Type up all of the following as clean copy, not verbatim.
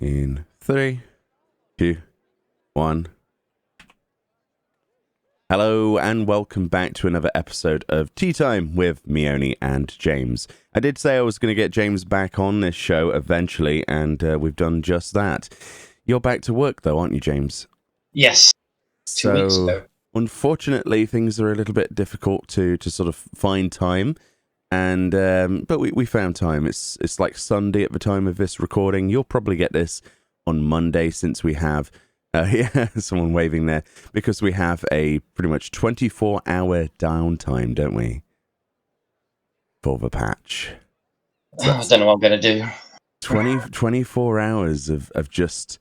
In 3, 2, 1. Hello and welcome back to another episode of Tea Time with Meoni and James. I did say I was going to get James back on this show eventually, and we've done just that. You're back to work though, aren't you, James? Yes. 2 weeks ago. Unfortunately, things are a little bit difficult to sort of find time. And but we found time. It's like Sunday at the time of this recording. You'll probably get this on Monday since we have someone waving there, because we have a pretty much 24-hour downtime, don't we, for the patch? So I don't know what I'm going to do. 24 hours of just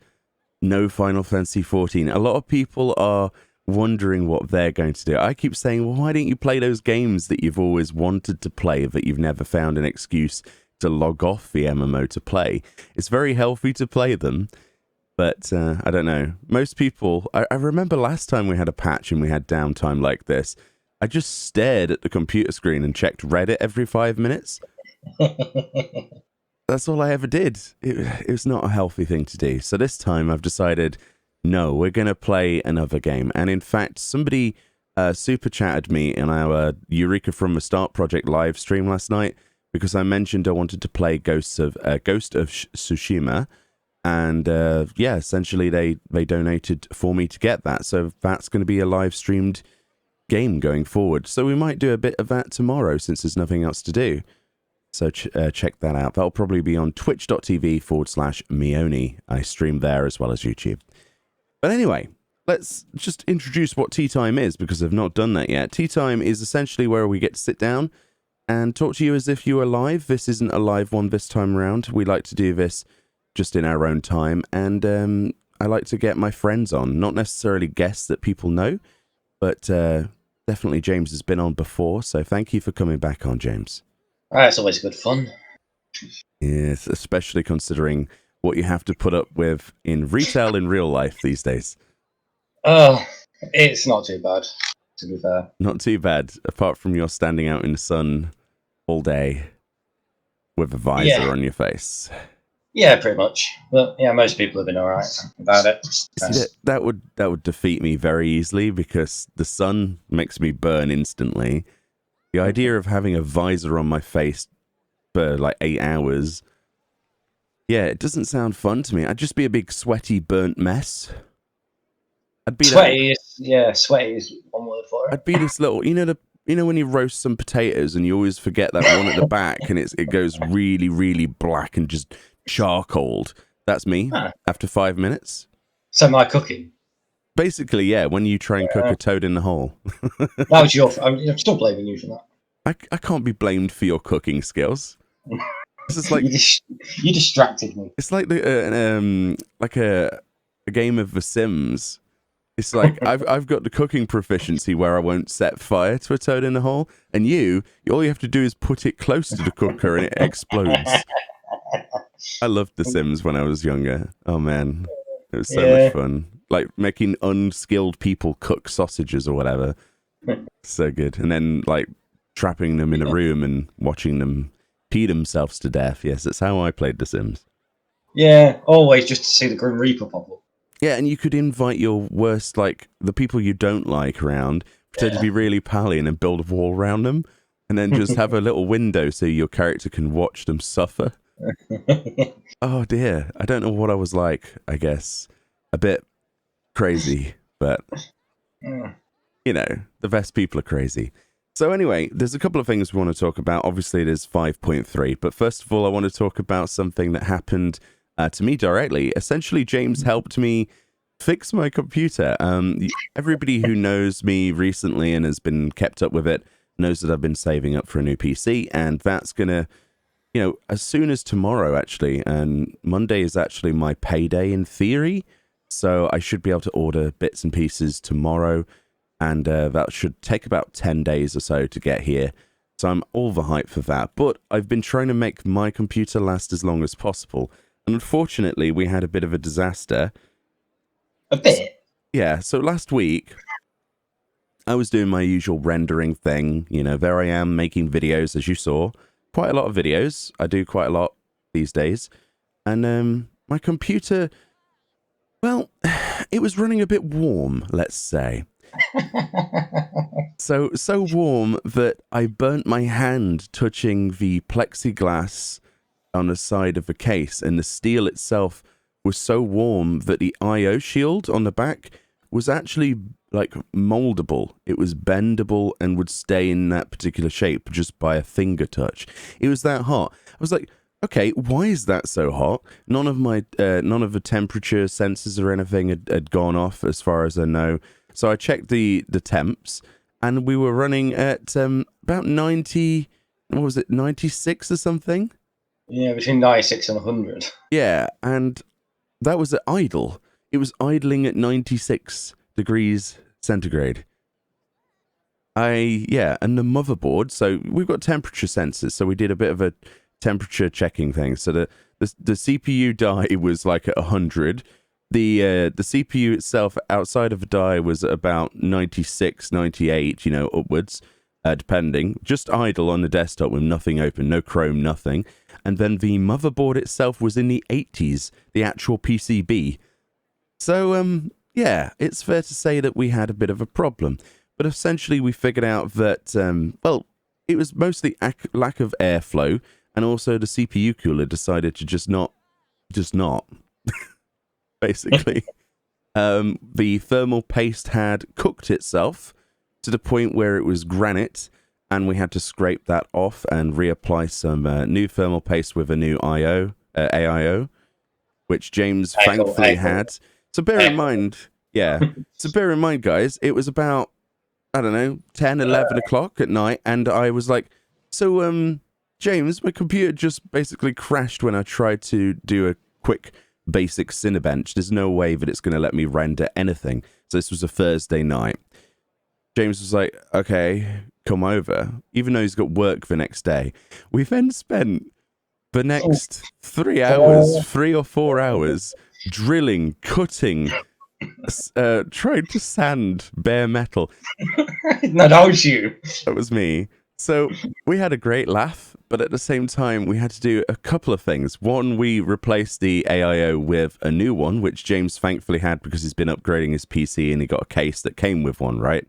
no Final Fantasy 14. A lot of people are wondering what they're going to do. I keep saying, well, why don't you play those games that you've always wanted to play that you've never found an excuse to log off the MMO to play? It's very healthy to play them, but I don't know. Most people, I remember last time we had a patch and we had downtime like this, I just stared at the computer screen and checked Reddit every 5 minutes. That's all I ever did. It was not a healthy thing to do. So this time I've decided, no, we're going to play another game. And in fact, somebody super chatted me in our Eureka from the Start project live stream last night, because I mentioned I wanted to play Ghost of Tsushima. And yeah, essentially they donated for me to get that. So that's going to be a live streamed game going forward. So we might do a bit of that tomorrow since there's nothing else to do. So check that out. That'll probably be on twitch.tv/Meoni. I stream there as well as YouTube. But anyway, let's just introduce what Tea Time is, because I've not done that yet. Tea Time is essentially where we get to sit down and talk to you as if you were live. This isn't a live one this time around. We like to do this just in our own time. And I like to get my friends on, not necessarily guests that people know, but definitely James has been on before. So thank you for coming back on, James. It's always good fun. Yes, especially considering what you have to put up with in retail in real life these days. Oh, it's not too bad, to be fair. Not too bad, apart from you're standing out in the sun all day with a visor on your face. Yeah, pretty much. But yeah, most people have been alright about it. See, that would defeat me very easily, because the sun makes me burn instantly. The idea of having a visor on my face for like 8 hours, yeah, it doesn't sound fun to me. I'd just be a big sweaty, burnt mess. I'd be sweaty. Sweaty is one word for it. I'd be this little, you know when you roast some potatoes and you always forget that one at the back and it goes really, really black and just charcoaled. That's me after 5 minutes. So my cooking. Basically, yeah, when you try and cook a toad in the hole. That was I'm still blaming you for that. I can't be blamed for your cooking skills. This is like you distracted me. It's like a game of The Sims. It's like I've got the cooking proficiency where I won't set fire to a toad in the hole, and all you have to do is put it close to the cooker and it explodes. I loved The Sims when I was younger. Oh man, it was so much fun. Like making unskilled people cook sausages or whatever. So good. And then like trapping them in a room and watching them pee themselves to death. Yes, that's how I played The Sims. Yeah, always just to see the Grim Reaper pop up. Yeah, and you could invite your worst, like, the people you don't like around, pretend to be really pally and then build a wall around them, and then just have a little window so your character can watch them suffer. Oh dear, I don't know what I was like, I guess. A bit crazy, but, you know, the best people are crazy. So anyway, there's a couple of things we want to talk about. Obviously, it is 5.3, but first of all, I want to talk about something that happened to me directly. Essentially, James helped me fix my computer. Everybody who knows me recently and has been kept up with it knows that I've been saving up for a new PC, and that's gonna, as soon as tomorrow, actually, and Monday is actually my payday in theory, so I should be able to order bits and pieces tomorrow, and that should take about 10 days or so to get here. So I'm all the hype for that, but I've been trying to make my computer last as long as possible. And unfortunately, we had a bit of a disaster. A bit? Yeah, so last week, I was doing my usual rendering thing. There I am making videos, as you saw. Quite a lot of videos. I do quite a lot these days. And my computer, well, it was running a bit warm, let's say. So warm that I burnt my hand touching the plexiglass on the side of the case, and the steel itself was so warm that the I/O shield on the back was actually like moldable. It was bendable and would stay in that particular shape just by a finger touch. It was that hot. I was like, okay, why is that so hot? None of the temperature sensors or anything had gone off as far as I know. So I checked the temps, and we were running at about 90, what was it, 96 or something? Yeah, between 96 and 100. Yeah, and that was at idle. It was idling at 96 degrees centigrade. And the motherboard, so we've got temperature sensors, so we did a bit of a temperature checking thing. So the CPU die was like at 100. The CPU itself outside of the die was about 96, 98, upwards, depending. Just idle on the desktop with nothing open, no Chrome, nothing. And then the motherboard itself was in the 80s, the actual PCB. So, it's fair to say that we had a bit of a problem. But essentially we figured out that, it was mostly lack of airflow, and also the CPU cooler decided to just not. Basically, the thermal paste had cooked itself to the point where it was granite, and we had to scrape that off and reapply some new thermal paste with a new AIO, which James thankfully had. So bear in mind, guys, it was about, I don't know, 10, 11 o'clock at night, and I was like, so, James, my computer just basically crashed when I tried to do a quick basic Cinebench. There's no way that it's going to let me render anything. So this was a Thursday night. James was like, okay, come over, even though he's got work the next day. We then spent the next 3 or 4 hours drilling, cutting, trying to sand bare metal. No, that was you. That was me. So we had a great laugh, but at the same time, we had to do a couple of things. One, we replaced the AIO with a new one, which James thankfully had because he's been upgrading his PC and he got a case that came with one, right?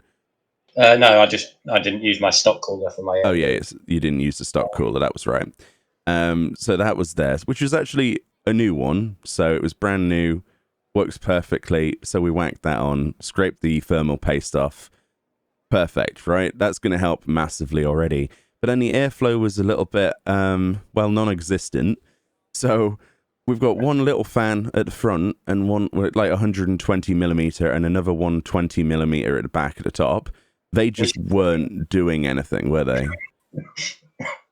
No, I didn't use my stock cooler for my. Oh yeah, you didn't use the stock cooler. That was right. So that was theirs, which was actually a new one. So it was brand new, works perfectly. So we whacked that on, scraped the thermal paste off. Perfect, right? That's going to help massively already. But then the airflow was a little bit, non-existent. So we've got one little fan at the front and one like 120 millimeter and another 120 millimeter at the back at the top. They just weren't doing anything, were they?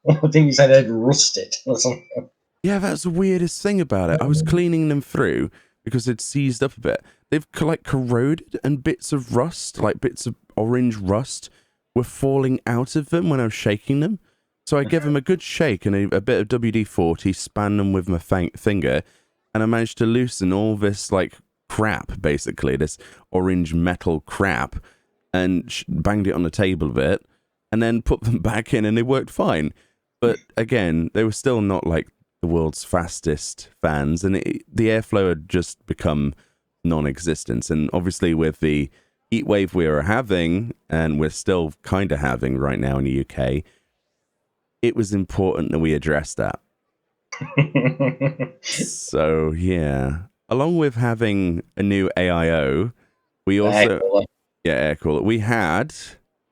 I think you said they'd rusted or something. Yeah, that's the weirdest thing about it. I was cleaning them through because they'd seized up a bit. They've like corroded, and bits of rust, like bits of orange rust, were falling out of them when I was shaking them. So I gave them a good shake and a bit of WD-40, span them with my finger, and I managed to loosen all this like crap, basically, this orange metal crap, and banged it on the table a bit, and then put them back in, and they worked fine. But again, they were still not like the world's fastest fans, and the airflow had just become non-existent. And obviously with the heat wave we were having, and we're still kind of having right now in the UK, it was important that we address that. So yeah, along with having a new AIO, we also air cooler. We had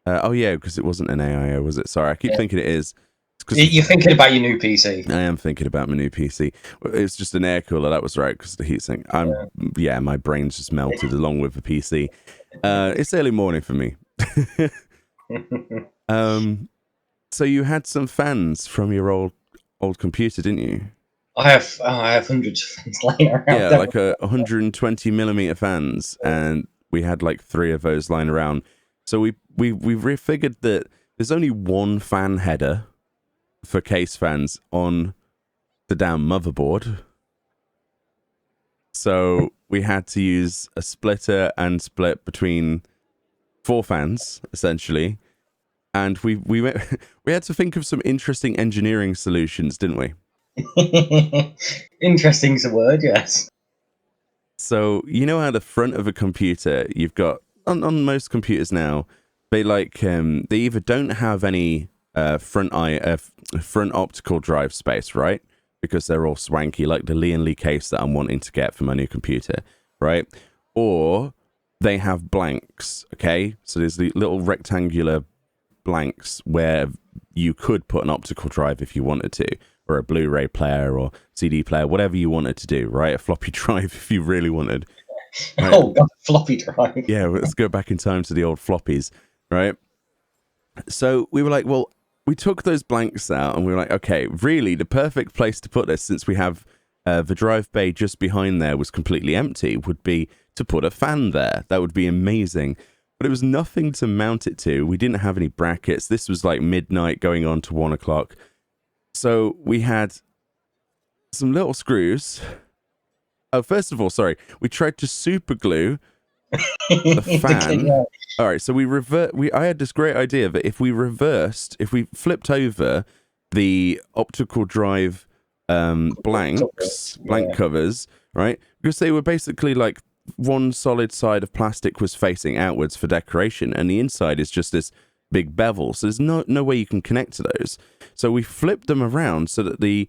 because it wasn't an AIO, was it? Sorry, I keep thinking it is. You're thinking about your new PC. I am thinking about my new PC. It's just an air cooler. That was right, because the heatsink. My brain's just melted along with the PC. It's early morning for me. So you had some fans from your old computer, didn't you? I have hundreds of fans lying around. Yeah, like 120 millimeter fans, and we had like 3 of those lying around. So we refigured that there's only one fan header for case fans on the damn motherboard. So we had to use a splitter and split between 4 fans, essentially. And we had to think of some interesting engineering solutions, didn't we? Interesting's a word, yes. So you know how the front of a computer, you've got on most computers now, they they either don't have any front optical drive space, right? Because they're all swanky, like the Lian Li case that I'm wanting to get for my new computer, right? Or they have blanks, okay? So there's the little rectangular blanks where you could put an optical drive if you wanted to, or a Blu-ray player or CD player, whatever you wanted to do, right? A floppy drive if you really wanted. Right? Oh, God, floppy drive. Yeah, let's go back in time to the old floppies, right? So we were like, well, we took those blanks out and we were like, okay, really the perfect place to put this, since we have the drive bay just behind there was completely empty, would be to put a fan there. That would be amazing. But it was nothing to mount it to. We didn't have any brackets. This was like midnight going on to 1 o'clock. So we had some little screws. Oh, first of all, sorry. We tried to super glue the fan. All right, so I had this great idea that if we flipped over the optical drive blank covers, right? Because they were basically like one solid side of plastic was facing outwards for decoration, and the inside is just this big bevel. So there's no way you can connect to those. So we flipped them around so that the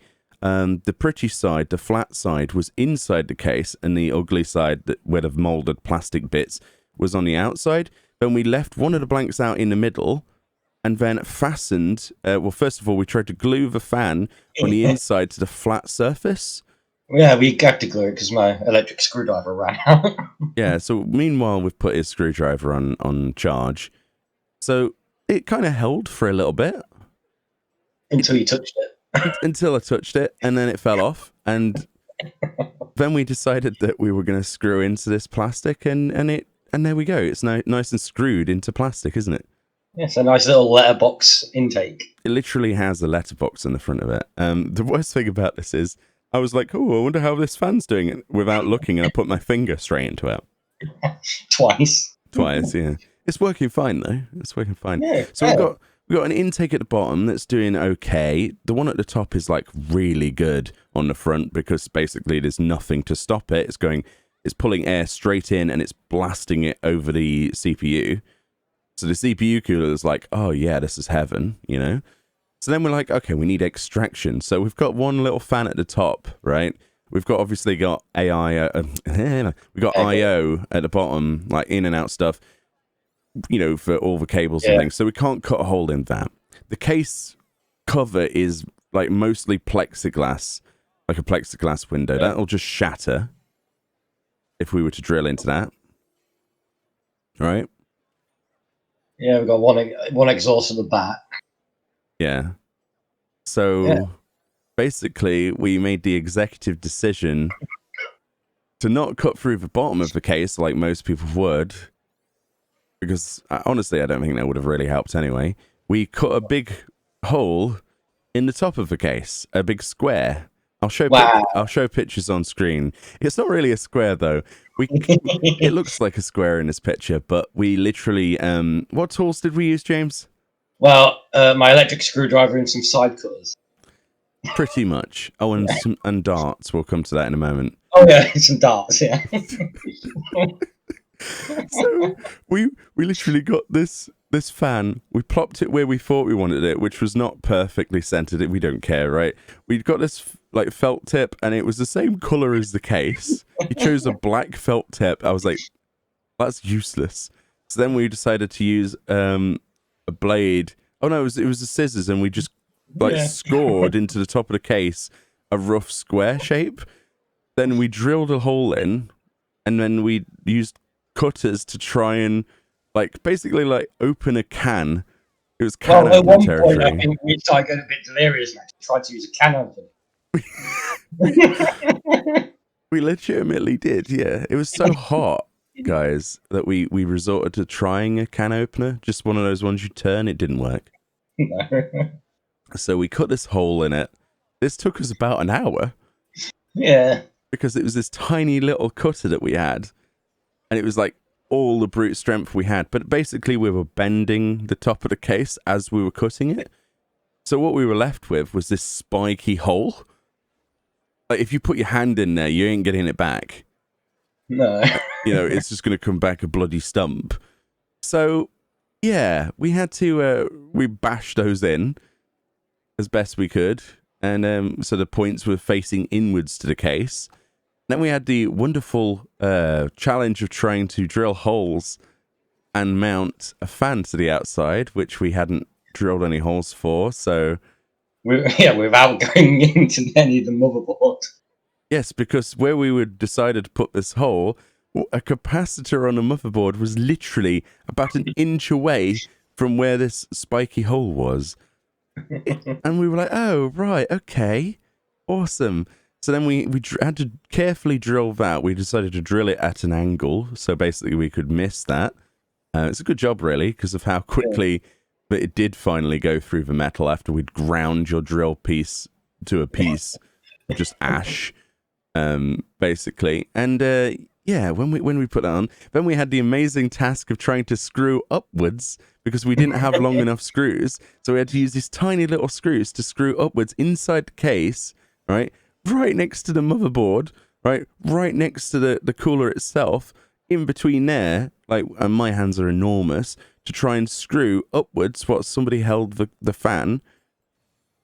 pretty side, the flat side, was inside the case, and the ugly side that would have molded plastic bits was on the outside. Then we left one of the blanks out in the middle, and then fastened. Well, first of all, we tried to glue the fan on the inside to the flat surface. Yeah, we got to glue it because my electric screwdriver ran out. Yeah. So meanwhile, we've put his screwdriver on charge. So it kind of held for a little bit Until you touched it. Until I touched it, and then it fell off, and then we decided that we were going to screw into this plastic, and there we go. It's nice and screwed into plastic, isn't it? Yes, a nice little letterbox intake. It literally has a letterbox in the front of it. The worst thing about this is, I was like, oh, I wonder how this fan's doing it, without looking, and I put my finger straight into it. Twice, yeah. It's working fine though. It's working fine. Yeah, so we've got an intake at the bottom that's doing okay. The one at the top is like really good on the front, because basically there's nothing to stop it. It's pulling air straight in and it's blasting it over the CPU. So the CPU cooler is like, oh yeah, this is heaven, you know? So then we're like, okay, we need extraction. So we've got one little fan at the top, right? We've obviously got AI, we've got IO at the bottom, like in and out stuff, you know, for all the cables and things. So we can't cut a hole in that. The case cover is like mostly plexiglass, like a plexiglass window. That'll just shatter if we were to drill into that. All right. Yeah, we've got one exhaust at the back. Yeah. So basically, we made the executive decision to not cut through the bottom of the case like most people would, because honestly, I don't think that would have really helped anyway. We cut a big hole in the top of the case, a big square. I'll show pictures on screen. It's not really a square though. It looks like a square in this picture, but we literally what tools did we use, James? Well, my electric screwdriver and some side cutters. Pretty much. Oh, and darts. We'll come to that in a moment. Oh yeah, some darts. Yeah. So we literally got this fan. We plopped it where we thought we wanted it, which was not perfectly centered. We don't care, right? We got this like felt tip, and it was the same color as the case. He chose a black felt tip. I was like, that's useless. So then we decided to use a blade. Oh no, it was the scissors, and we just scored into the top of the case a rough square shape. Then we drilled a hole in, and then we used cutters to try and basically open a can. It was can opener at one territory. Point, I think we started getting a bit delirious and actually tried to use a can opener. We legitimately did, yeah. It was so hot, guys, that we resorted to trying a can opener. Just one of those ones you turn. It didn't work. No. So we cut this hole in it. This took us about an hour. Yeah. Because it was this tiny little cutter that we had. And it was like all the brute strength we had. But basically we were bending the top of the case as we were cutting it. So what we were left with was this spiky hole like if you put your hand in there, you ain't getting it back. No. It's just going to come back a bloody stump. So, yeah, we had to, we bashed those in as best we could. And so the points were facing inwards to the case. Then we had the wonderful challenge of trying to drill holes and mount a fan to the outside, which we hadn't drilled any holes for. So, without going into any of the motherboard. yes, because where we would decided to put this hole, a capacitor on a motherboard was literally about an inch away from where this spiky hole was. And we were like, oh, right, okay, awesome. So then we had to carefully drill that. We decided to drill it at an angle, so basically we could miss that. It's a good job, really, because of how quickly but it did finally go through the metal after we'd ground your drill piece to a piece of just ash, basically. And when we put that on, then we had the amazing task of trying to screw upwards because we didn't have long enough screws. So we had to use these tiny little screws to screw upwards inside the case, right next to the motherboard, right next to the cooler itself, in between there, and my hands are enormous, to try and screw upwards what somebody held the fan.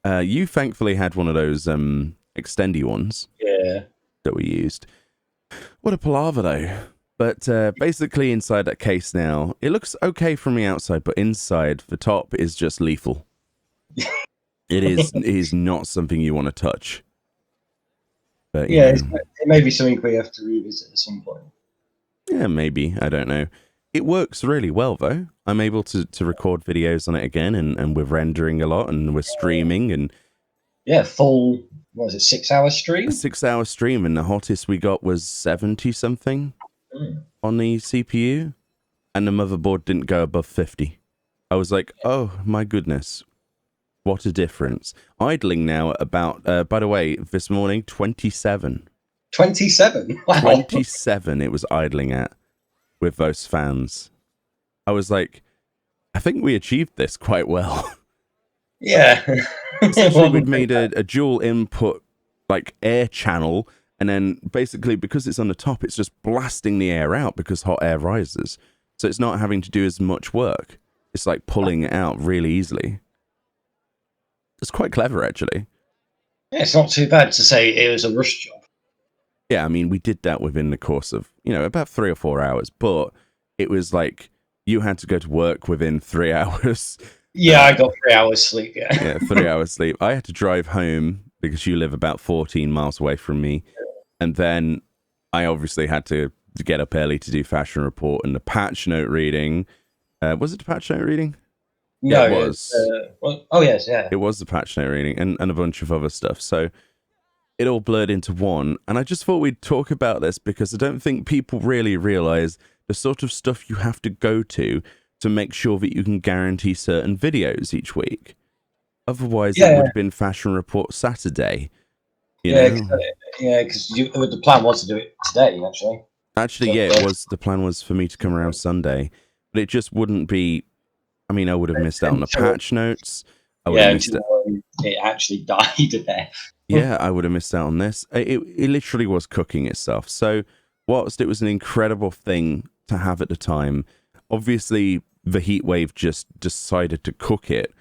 You thankfully had one of those extendy ones. Yeah. That we used. What a palaver, though. But basically inside that case now, it looks okay from the outside, but inside, the top is just lethal. It is not something you want to touch. But, it may be something we have to revisit at some point. Yeah, maybe. I don't know. It works really well, though. I'm able to record videos on it again, and we're rendering a lot, and we're streaming, and... Yeah, full, 6-hour stream? A 6-hour stream, and the hottest we got was 70-something on the CPU, and the motherboard didn't go above 50. I was like, oh, my goodness. What a difference. Idling now at about, by the way, this morning, 27. 27? Wow. 27 it was idling at with those fans. I was like, I think we achieved this quite well. Yeah. Essentially, we'd made a dual input, air channel, and then basically, because it's on the top, it's just blasting the air out because hot air rises. So it's not having to do as much work. It's like pulling it out really easily. It's quite clever, actually. Yeah, it's not too bad to say it was a rush job. Yeah, I mean, we did that within the course of, about 3 or 4 hours, but it was like you had to go to work within 3 hours. Yeah, I got 3 hours sleep, yeah. Yeah, 3 hours sleep. I had to drive home because you live about 14 miles away from me. And then I obviously had to get up early to do fashion report and the patch note reading. Was it the patch note reading? No, yeah, it was. Yes, yeah. It was the patch note reading and a bunch of other stuff. So it all blurred into one. And I just thought we'd talk about this because I don't think people really realize the sort of stuff you have to go to make sure that you can guarantee certain videos each week. Otherwise, it would have been Fashion Report Saturday. Because the plan was to do it today, actually. Actually, it was. The plan was for me to come around Sunday, but it just wouldn't be. I mean, I would have missed out on the patch notes. It actually died to death. Yeah, I would have missed out on this. It literally was cooking itself. So, whilst it was an incredible thing to have at the time, obviously the heat wave just decided to cook it,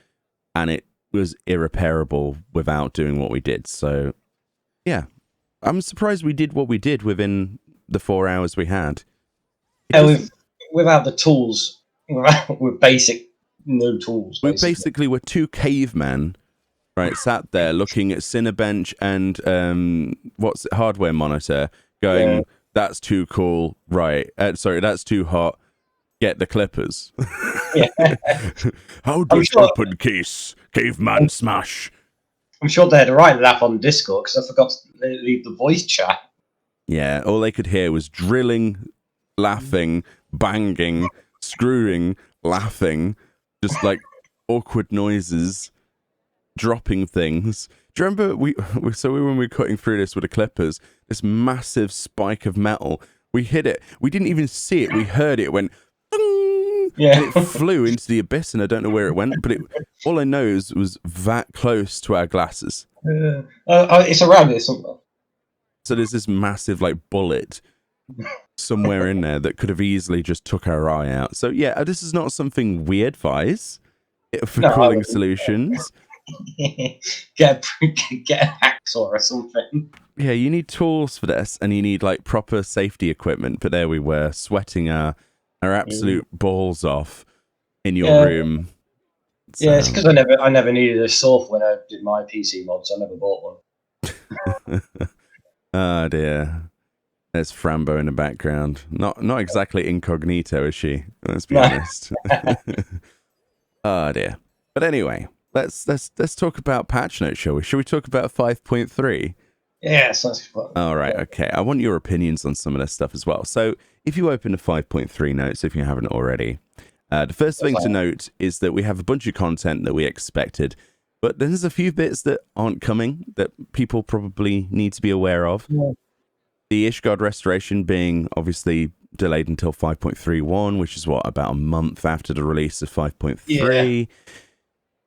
and it was irreparable without doing what we did. So, yeah, I'm surprised we did what we did within the 4 hours we had. Without the tools, with basic no tools. We basically were two cavemen, right, sat there looking at Cinebench and hardware monitor, going, that's too cool, right? Sorry, that's too hot. Get the clippers. Yeah. How does open case caveman smash? I'm sure they had a right laugh on Discord because I forgot to leave the voice chat. Yeah, all they could hear was drilling, laughing, banging, screwing, laughing, just like awkward noises, dropping things. Do you remember when we were cutting through this with the clippers, this massive spike of metal, we hit it, we didn't even see it, we heard it, went yeah, and it flew into the abyss, and I don't know where it went, but all I know was that close to our glasses. It's around here somewhere. So there's this massive like bullet somewhere in there that could have easily just took our eye out. So yeah, this is not something we advise for No, I cooling wouldn't. solutions. get a hacksaw or something. Yeah, you need tools for this, and you need like proper safety equipment. But there we were, sweating our absolute balls off in your room. So. Yeah, it's because I never needed a saw when I did my PC mods. I never bought one. Oh dear. There's Frambo in the background. Not exactly incognito, is she? Let's be honest. Oh dear. But anyway, let's talk about patch notes, shall we? Shall we talk about 5.3? Yes, that's fun. All right, okay. I want your opinions on some of this stuff as well. So if you open the 5.3 notes, if you haven't already, the first thing to note is that we have a bunch of content that we expected, but there's a few bits that aren't coming that people probably need to be aware of. Yeah. The Ishgard Restoration being obviously delayed until 5.31, which is about a month after the release of 5.3.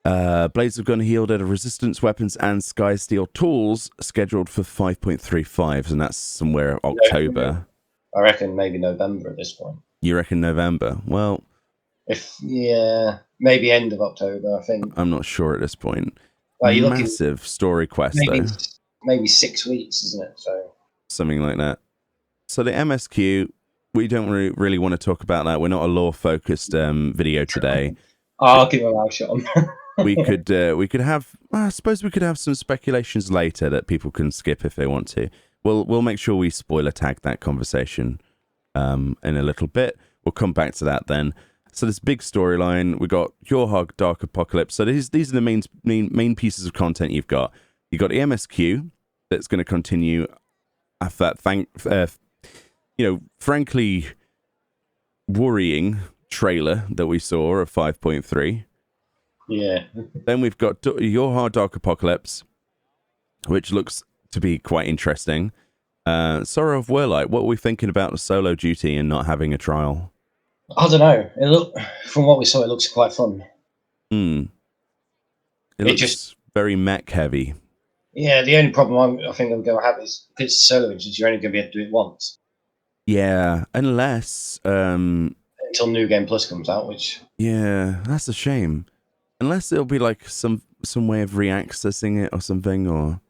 Yeah. Blades of Gunhild at Resistance Weapons and Sky Steel Tools scheduled for 5.35, and that's somewhere October. I reckon maybe November at this point. You reckon November? Well, maybe end of October, I think. I'm not sure at this point. Like, massive story quest, maybe 6 weeks, isn't it? So something like that. So the MSQ, we don't really want to talk about that. We're not a lore-focused video today. I'll give a loud shot on. we could have, I suppose we could have some speculations later that people can skip if they want to. We'll make sure we spoiler tag that conversation in a little bit. We'll come back to that then. So this big storyline, we got Yorhog Dark Apocalypse. So these are the main pieces of content you've got. You've got the MSQ that's going to continue after that. Frankly, worrying trailer that we saw of 5.3. Yeah. Then we've got Yorhog Dark Apocalypse, which looks to be quite interesting. Sorrow of Warlight, what are we thinking about the solo duty and not having a trial? I don't know. From what we saw, it looks quite fun. It looks just very mech heavy. Yeah, the only problem I think I'm going to have is if it's solo instance, you're only going to be able to do it once. Yeah, unless until New Game Plus comes out, which that's a shame. Unless it'll be like some way of reaccessing it or something, or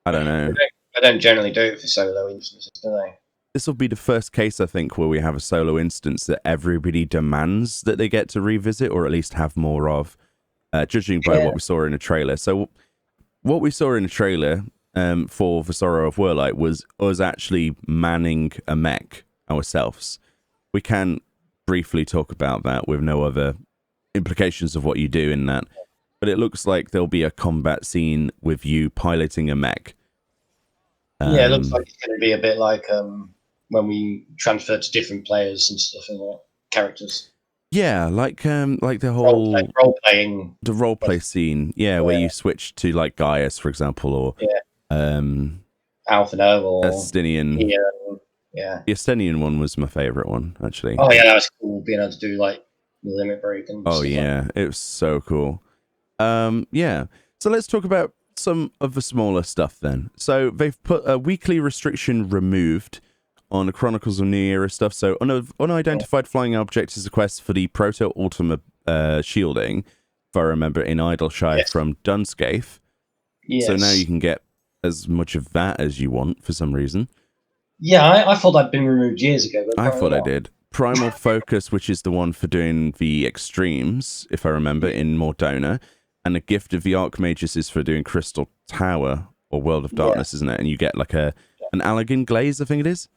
I don't know. They don't generally do it for solo instances, do they? This will be the first case, I think, where we have a solo instance that everybody demands that they get to revisit, or at least have more of, judging by what we saw in the trailer. So what we saw in the trailer for The Sorrow of Warlight was us actually manning a mech ourselves. We can briefly talk about that with no other implications of what you do in that. But it looks like there'll be a combat scene with you piloting a mech. It looks like it's going to be a bit like when we transfer to different players and stuff and characters. Yeah, like the whole role play scene. Yeah, where you switch to like Gaius, for example, or Alphino or Estinian. Yeah, the Estinian one was my favorite one, actually. Oh yeah, that was cool. Being able to do like the limit break and stuff it was so cool. So let's talk about some of the smaller stuff then. So they've put a weekly restriction removed on the Chronicles of New Era stuff. So unidentified flying object is a quest for the Proto Ultima shielding, if I remember, in Idleshire from Dunscape. Yes. So now you can get as much of that as you want for some reason. Yeah, I thought that'd been removed years ago. But I thought I did. Primal Focus, which is the one for doing the extremes, if I remember, in Mordona. And the Gift of the Archmagus is for doing Crystal Tower or World of Darkness, isn't it? And you get like an Allergen Glaze, I think it is.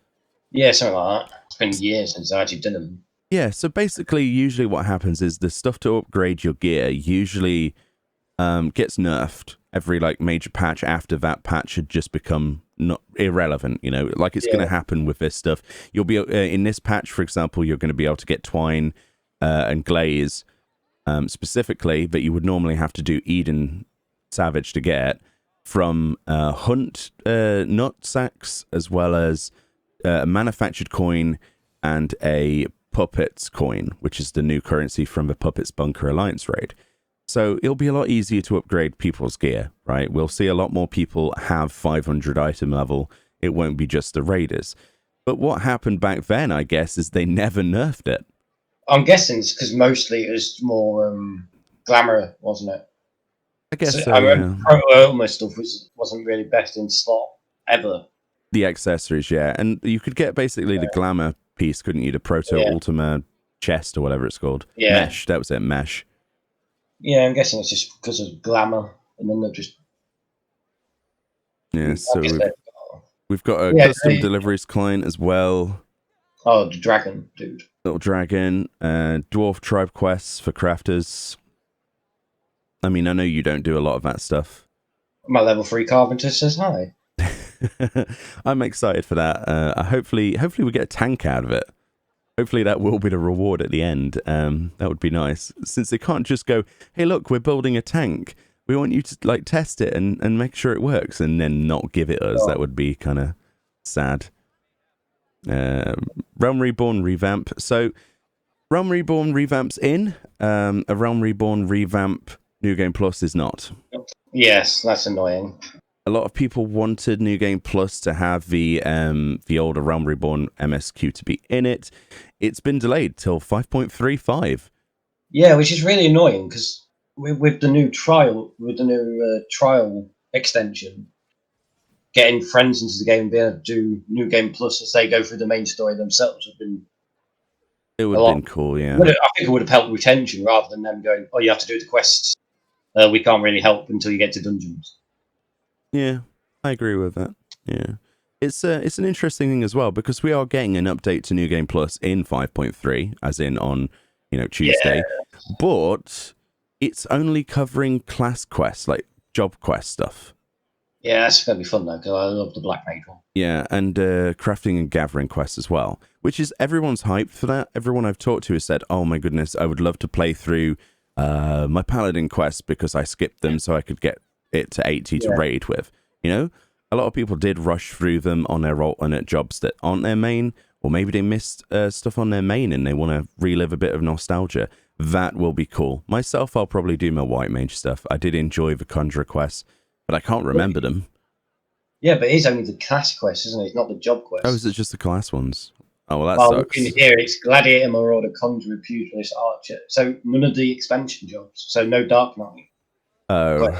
Yeah, something like that. It's been years since I actually did them. Yeah, so basically, usually what happens is the stuff to upgrade your gear usually gets nerfed every like major patch after that patch had just become not irrelevant, like it's going to happen with this stuff. You'll be in this patch, for example, you're going to be able to get Twine and Glaze specifically, but you would normally have to do Eden Savage to get from Hunt Nut Sacks, as well as a manufactured coin and a Puppets coin, which is the new currency from the Puppets Bunker Alliance raid. So it'll be a lot easier to upgrade people's gear, right? We'll see a lot more people have 500 item level. It won't be just the raiders. But what happened back then, I guess, is they never nerfed it. I'm guessing it's because mostly it was more glamour, wasn't it? I guess so, I remember yeah. Proto stuff wasn't really best in slot ever. The accessories, yeah. And you could get basically the glamour piece, couldn't you? The Proto Ultima chest or whatever it's called. Yeah. Mesh, that was it, Mesh. Yeah, I'm guessing it's just because of glamour, and then they're just... Yeah, so we've got a custom deliveries client as well. Oh, the dragon, dude. Little dragon, dwarf tribe quests for crafters. I mean, I know you don't do a lot of that stuff. My level 3 carpenter says hi. I'm excited for that. Hopefully we get a tank out of it. Hopefully that will be the reward at the end. That would be nice. Since they can't just go, hey, look, we're building a tank. We want you to like test it and make sure it works and then not give it us. Oh. That would be kind of sad. Realm Reborn Revamp. So Realm Reborn Revamp's in. A Realm Reborn Revamp New Game Plus is not. Yes, that's annoying. A lot of people wanted New Game Plus to have the older Realm Reborn MSQ to be in it. It's been delayed till 5.35. Yeah, which is really annoying because with the new trial extension, getting friends into the game and being able to do New Game Plus as they go through the main story themselves would have been... It would have been cool, yeah. I think it would have helped retention rather than them going, oh, you have to do the quests. We can't really help until you get to dungeons. Yeah, I agree with that. Yeah. It's an interesting thing as well because we are getting an update to New Game Plus in 5.3, as in on, Tuesday. Yeah. But it's only covering class quests, like job quest stuff. Yeah, that's going to be fun though, because I love the Black Mage one. Yeah, and crafting and gathering quests as well, which is everyone's hyped for that. Everyone I've talked to has said, oh my goodness, I would love to play through my Paladin quests because I skipped them so I could get it to 80 to raid with. A lot of people did rush through them on their alternate jobs that aren't their main, or maybe they missed stuff on their main and they want to relive a bit of nostalgia. That will be cool. Myself, I'll probably do my White Mage stuff. I did enjoy the Conjurer quests, but I can't remember them. Yeah, but it's only the class quests, isn't it? It's not the job quests. Oh, is it just the class ones? Oh, well, that sucks. In here, it's Gladiator, Marauder, Conjurer, Pugilist, Archer. So none of the expansion jobs. So no Dark Knight. Oh.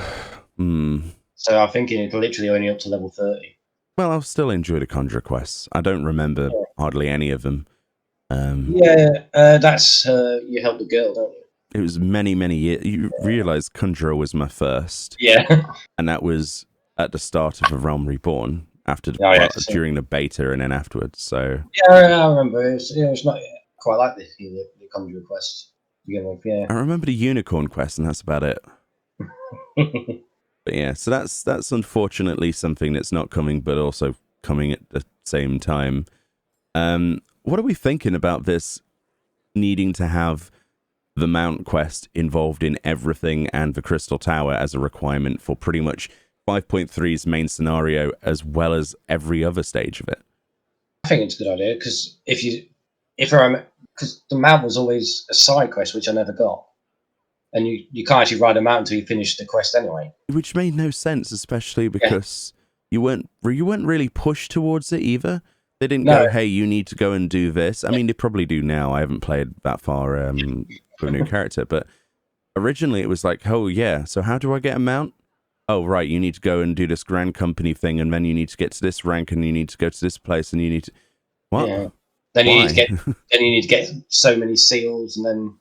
So I'm thinking it's literally only up to level 30. Well, I'll still enjoy the Conjurer quests. I don't remember hardly any of them. That's you help the girl, don't you? It was many, many years. You realise Conjurer was my first. Yeah. And that was at the start of A Realm Reborn, during the beta and then afterwards. So yeah, I remember. It's not quite like the Conjurer quest to begin with. Yeah. I remember the Unicorn quest, and that's about it. But yeah, so that's unfortunately something that's not coming, but also coming at the same time. What are we thinking about this needing to have the Mount quest involved in everything and the Crystal Tower as a requirement for pretty much 5.3's main scenario as well as every other stage of it? I think it's a good idea because because the Mount was always a side quest which I never got. And you can't actually ride a mount until you finish the quest anyway. Which made no sense, especially because you weren't really pushed towards it either. They didn't go, hey, you need to go and do this. I mean, they probably do now. I haven't played that far with a new character. But originally it was like, oh, yeah, so how do I get a mount? Oh, right, you need to go and do this Grand Company thing, and then you need to get to this rank, and you need to go to this place, and you need to... What? Yeah. Then you need to get so many seals, and then...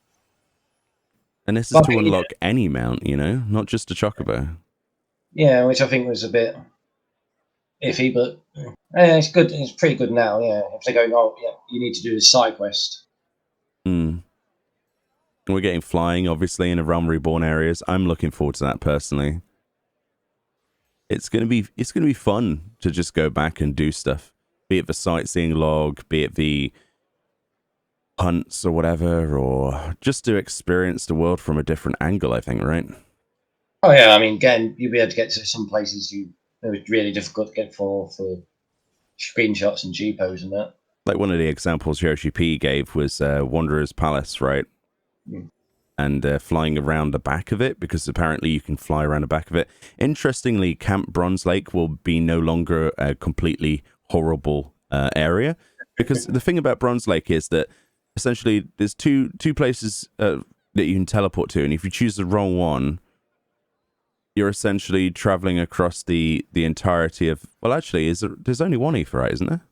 And this is to unlock any mount, not just a chocobo. Yeah, which I think was a bit iffy, but it's good. It's pretty good now, yeah. If they're going, you need to do this side quest. We're getting flying, obviously, in the Realm Reborn areas. I'm looking forward to that, personally. It's gonna be fun to just go back and do stuff. Be it the sightseeing log, be it the hunts or whatever, or just to experience the world from a different angle, I think, right? Oh yeah, I mean, again, you'll be able to get to some places it was really difficult to get for screenshots and GPOs and that. Like one of the examples Yoshi P gave was Wanderous Palace, right? and flying around the back of it, because apparently you can fly around the back of it. Interestingly, Camp Bronze Lake will be no longer a completely horrible area, because the thing about Bronze Lake is that essentially there's two places that you can teleport to, and if you choose the wrong one, you're essentially traveling across the entirety of... Well, actually, there's only one Aetheryte, isn't there?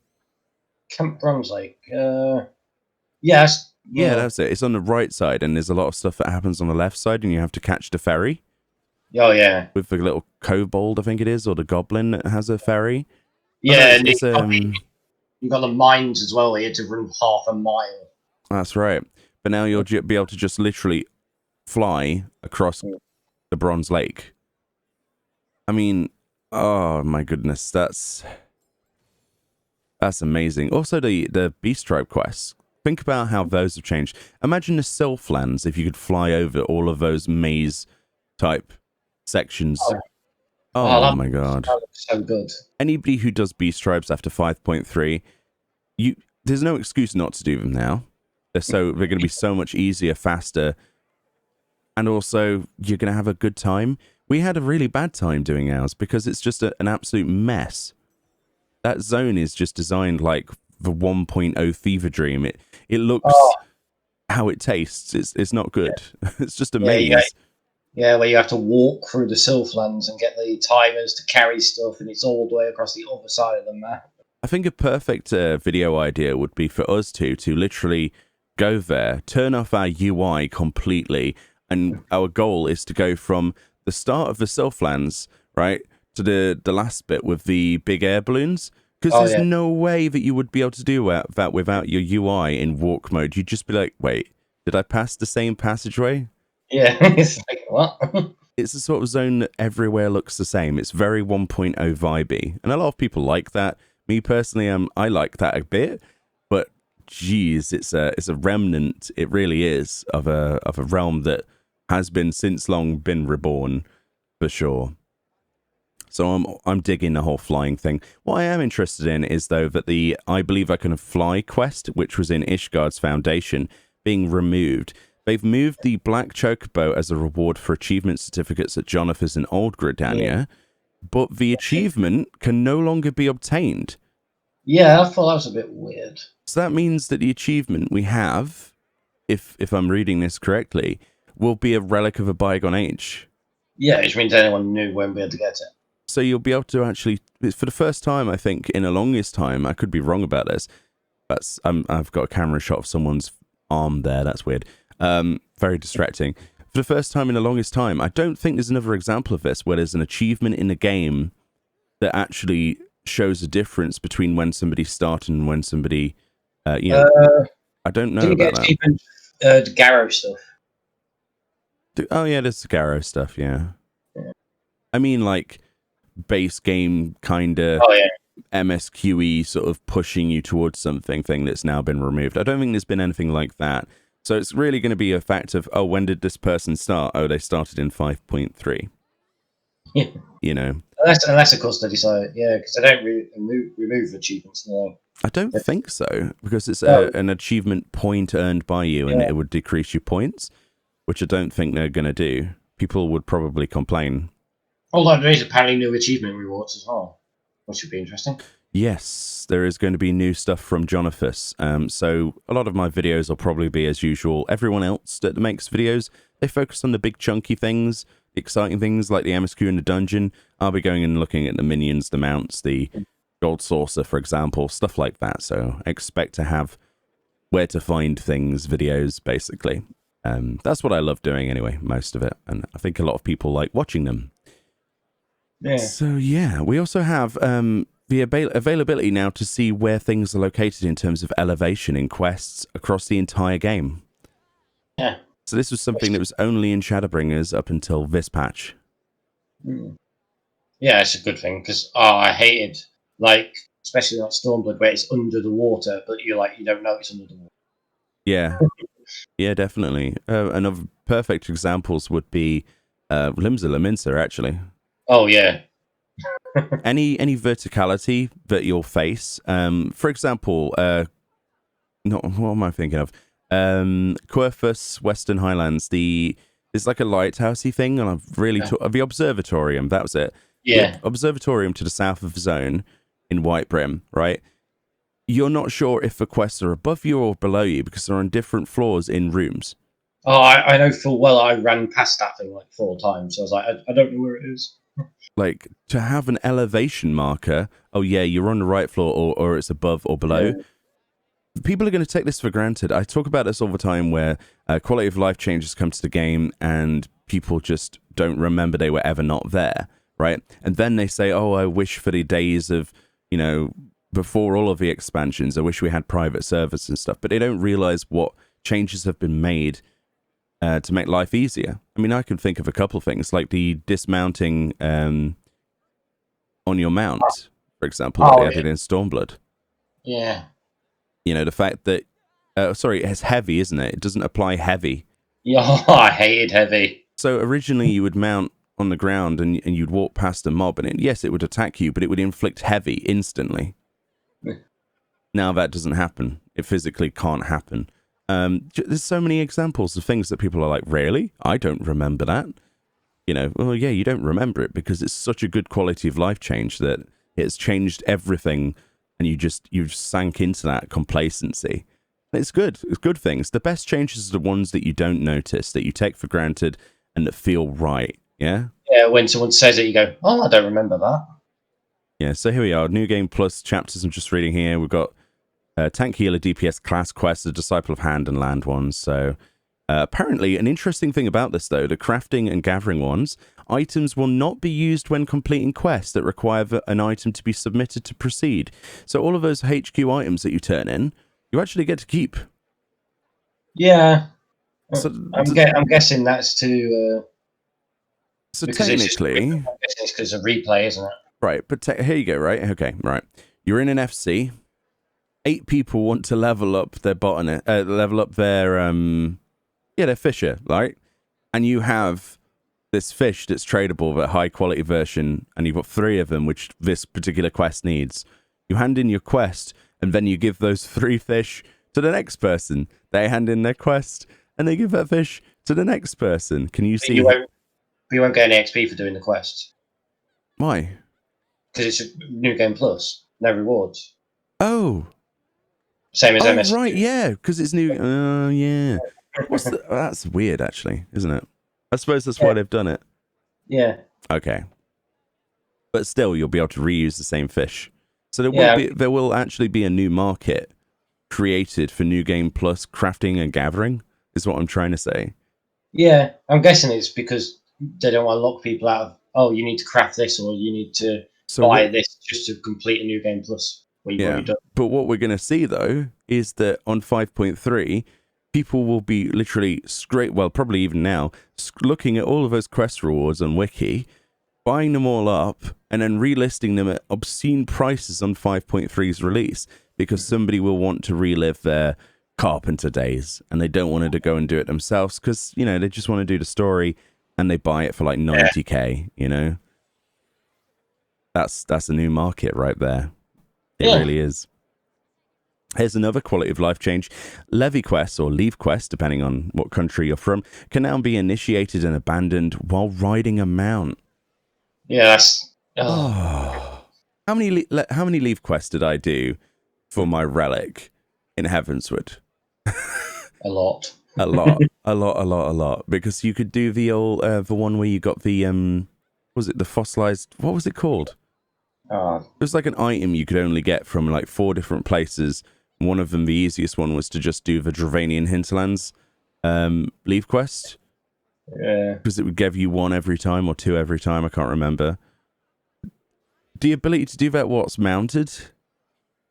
Camp Bronze Lake. Yes. Yeah, that's it. It's on the right side, and there's a lot of stuff that happens on the left side, and you have to catch the ferry. Oh, yeah. With the little kobold, I think it is, or the goblin that has a ferry. Yeah, and you've got the mines as well. You had to run half a mile. That's right. But now you'll be able to just literally fly across the Bronze Lake. I mean, oh my goodness, that's amazing. Also, the Beast Tribe quests. Think about how those have changed. Imagine the Sylphlands if you could fly over all of those maze type sections. Oh my god, that looks so good. Anybody who does Beast Tribes after 5.3, there's no excuse not to do them now. They're going to be so much easier, faster, and also you're going to have a good time. We had a really bad time doing ours because it's just an absolute mess. That zone is just designed like the 1.0 fever dream. It looks how it tastes. It's not good. Yeah. It's just a maze. Yeah, where you have to walk through the Sylphlands and get the timers to carry stuff, and it's all the way across the other side of the map. I think a perfect video idea would be for us to literally go there, turn off our UI completely, and our goal is to go from the start of the Sylphlands, right, to the last bit with the big air balloons. Because there's no way that you would be able to do that without your UI in walk mode. You'd just be like, wait, did I pass the same passageway? Yeah, it's like, what? It's a sort of zone that everywhere looks the same. It's very 1.0 vibey. And a lot of people like that. Me personally, I like that a bit. But, geez, it's a remnant, it really is, of a realm that has been since long been reborn, for sure. So I'm digging the whole flying thing. What I am interested in is, though, that the I Believe I Can Fly quest, which was in Ishgard's Foundation, being removed. They've moved the Black Chocobo as a reward for achievement certificates at Jonathan's and Old Gridania, but the achievement can no longer be obtained. Yeah, I thought that was a bit weird. So that means that the achievement we have, if I'm reading this correctly, will be a relic of a bygone age. Yeah, which means anyone new won't be able to get it. So you'll be able to actually, for the first time, I think, in the longest time, I could be wrong about this. I've got a camera shot of someone's arm there. That's weird. Very distracting. For the first time in the longest time, I don't think there's another example of this where there's an achievement in the game that actually shows a difference between when somebody started and when somebody, I don't know about that. The Garrow stuff. Oh yeah, there's the Garrow stuff. Yeah. I mean, like, base game kind of MSQE sort of pushing you towards something thing that's now been removed. I don't think there's been anything like that. So it's really going to be a fact of, when did this person start? Oh, they started in 5.3. Yeah. You know. Unless of course they decide, because they don't remove achievements now. I don't think so, because it's an achievement point earned by you, and it would decrease your points, which I don't think they're going to do. People would probably complain. Although there is apparently new achievement rewards as well, which should be interesting. Yes, there is going to be new stuff from Jonathan. So a lot of my videos will probably be as usual. Everyone else that makes videos, they focus on the big chunky things, the exciting things like the MSQ in the dungeon. I'll be going and looking at the minions, the mounts, the gold saucer, for example, stuff like that. So expect to have where to find things videos, basically. That's what I love doing anyway, most of it. And I think a lot of people like watching them. Yeah. So yeah, we also have the availability now to see where things are located in terms of elevation in quests across the entire game. Yeah. So this was something that was only in Shadowbringers up until this patch. Yeah, it's a good thing because I hated, like, especially like Stormblood where it's under the water, but you don't know it's under the water. Yeah. Yeah, definitely. Another perfect examples would be Limsa Laminsa, actually. Oh yeah. any verticality that you'll face, for example, what am I thinking of? Querfus, Western Highlands. It's like a lighthousey thing, and I've really the observatorium. That was it. Yeah. The observatorium to the south of Zone in White Brim, right? You're not sure if the quests are above you or below you because they're on different floors in rooms. Oh, I know full well. I ran past that thing like 4 times. So I was like, I don't know where it is. Like, to have an elevation marker, oh yeah, you're on the right floor or it's above or below. Yeah. People are going to take this for granted. I talk about this all the time where quality of life changes come to the game and people just don't remember they were ever not there, right? And then they say, oh, I wish for the days of, before all of the expansions, I wish we had private servers and stuff. But they don't realize what changes have been made to make life easier. I mean, I can think of a couple things, like the dismounting on your mount, for example, that they added in Stormblood. Yeah. The fact that, it's heavy, isn't it? It doesn't apply heavy. Yeah, I hated heavy. So originally you would mount on the ground and you'd walk past a mob, and yes, it would attack you, but it would inflict heavy instantly. Now that doesn't happen. It physically can't happen. There's so many examples of things that people are like, really? I don't remember that. Well, yeah, you don't remember it because it's such a good quality of life change that it's changed everything, and you've sank into that complacency. It's good. It's good things. The best changes are the ones that you don't notice, that you take for granted, and that feel right. Yeah? Yeah, when someone says it, you go, oh, I don't remember that. Yeah, so here we are. New Game Plus chapters I'm just reading here. We've got Tank Healer DPS class quests, the Disciple of Hand and Land ones. So apparently, an interesting thing about this, though, the crafting and gathering ones, items will not be used when completing quests that require an item to be submitted to proceed. So all of those HQ items that you turn in, you actually get to keep. Yeah. So, I'm guessing that's to... so technically... It's because of replay, isn't it? Right, but here you go, right? Okay, right. You're in an FC. 8 people want to level up their botanist, level up their fisher, right? And you have this fish that's tradable, that high quality version, and you've got 3 of them, which this particular quest needs. You hand in your quest, and then you give those 3 fish to the next person. They hand in their quest, and they give that fish to the next person. Can you see? You won't get any XP for doing the quest. Why? Because it's a New Game Plus, no rewards. Oh. Same as MS. Right, yeah, because it's new. Oh, yeah. That's weird, actually, isn't it? I suppose that's why they've done it. Yeah. Okay. But still, you'll be able to reuse the same fish. So there will actually be a new market created for New Game Plus crafting and gathering, is what I'm trying to say. Yeah, I'm guessing it's because they don't want to lock people out of, oh, you need to craft this or you need to buy this just to complete a New Game Plus. But what we're going to see, though, is that on 5.3, people will be literally probably even now, looking at all of those quest rewards on Wiki, buying them all up, and then relisting them at obscene prices on 5.3's release, because somebody will want to relive their carpenter days, and they don't want to go and do it themselves, because, they just want to do the story, and they buy it for like 90k, That's a new market right there. It really is. Here's another quality of life change. Levy quests, or leave quests, depending on what country you're from, can now be initiated and abandoned while riding a mount. Yeah, that's... Oh. How many leave quests did I do for my relic in Heavenswood? A lot. A lot. Because you could do the old, the one where you got the, was it the fossilized, what was it called? It was like an item you could only get from like 4 different places. One of them, the easiest one, was to just do the Dravanian Hinterlands leave quest. Yeah. Because it would give you 1 every time or 2 every time, I can't remember. The ability to do that what's mounted?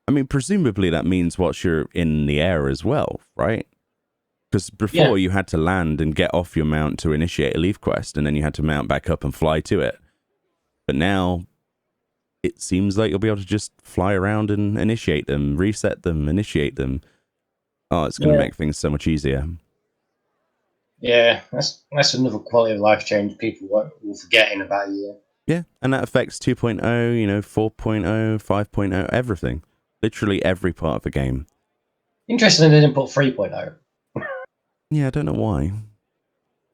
I mean, presumably that means once you're in the air as well, right? Because before you had to land and get off your mount to initiate a leave quest, and then you had to mount back up and fly to it. But now it seems like you'll be able to just fly around and initiate them, reset them, initiate them. Oh, it's going to make things so much easier. Yeah, that's another quality of life change people will forget in about a year. Yeah, and that affects 2.0, 4.0, 5.0, everything. Literally every part of the game. Interesting they didn't put 3.0. Yeah, I don't know why.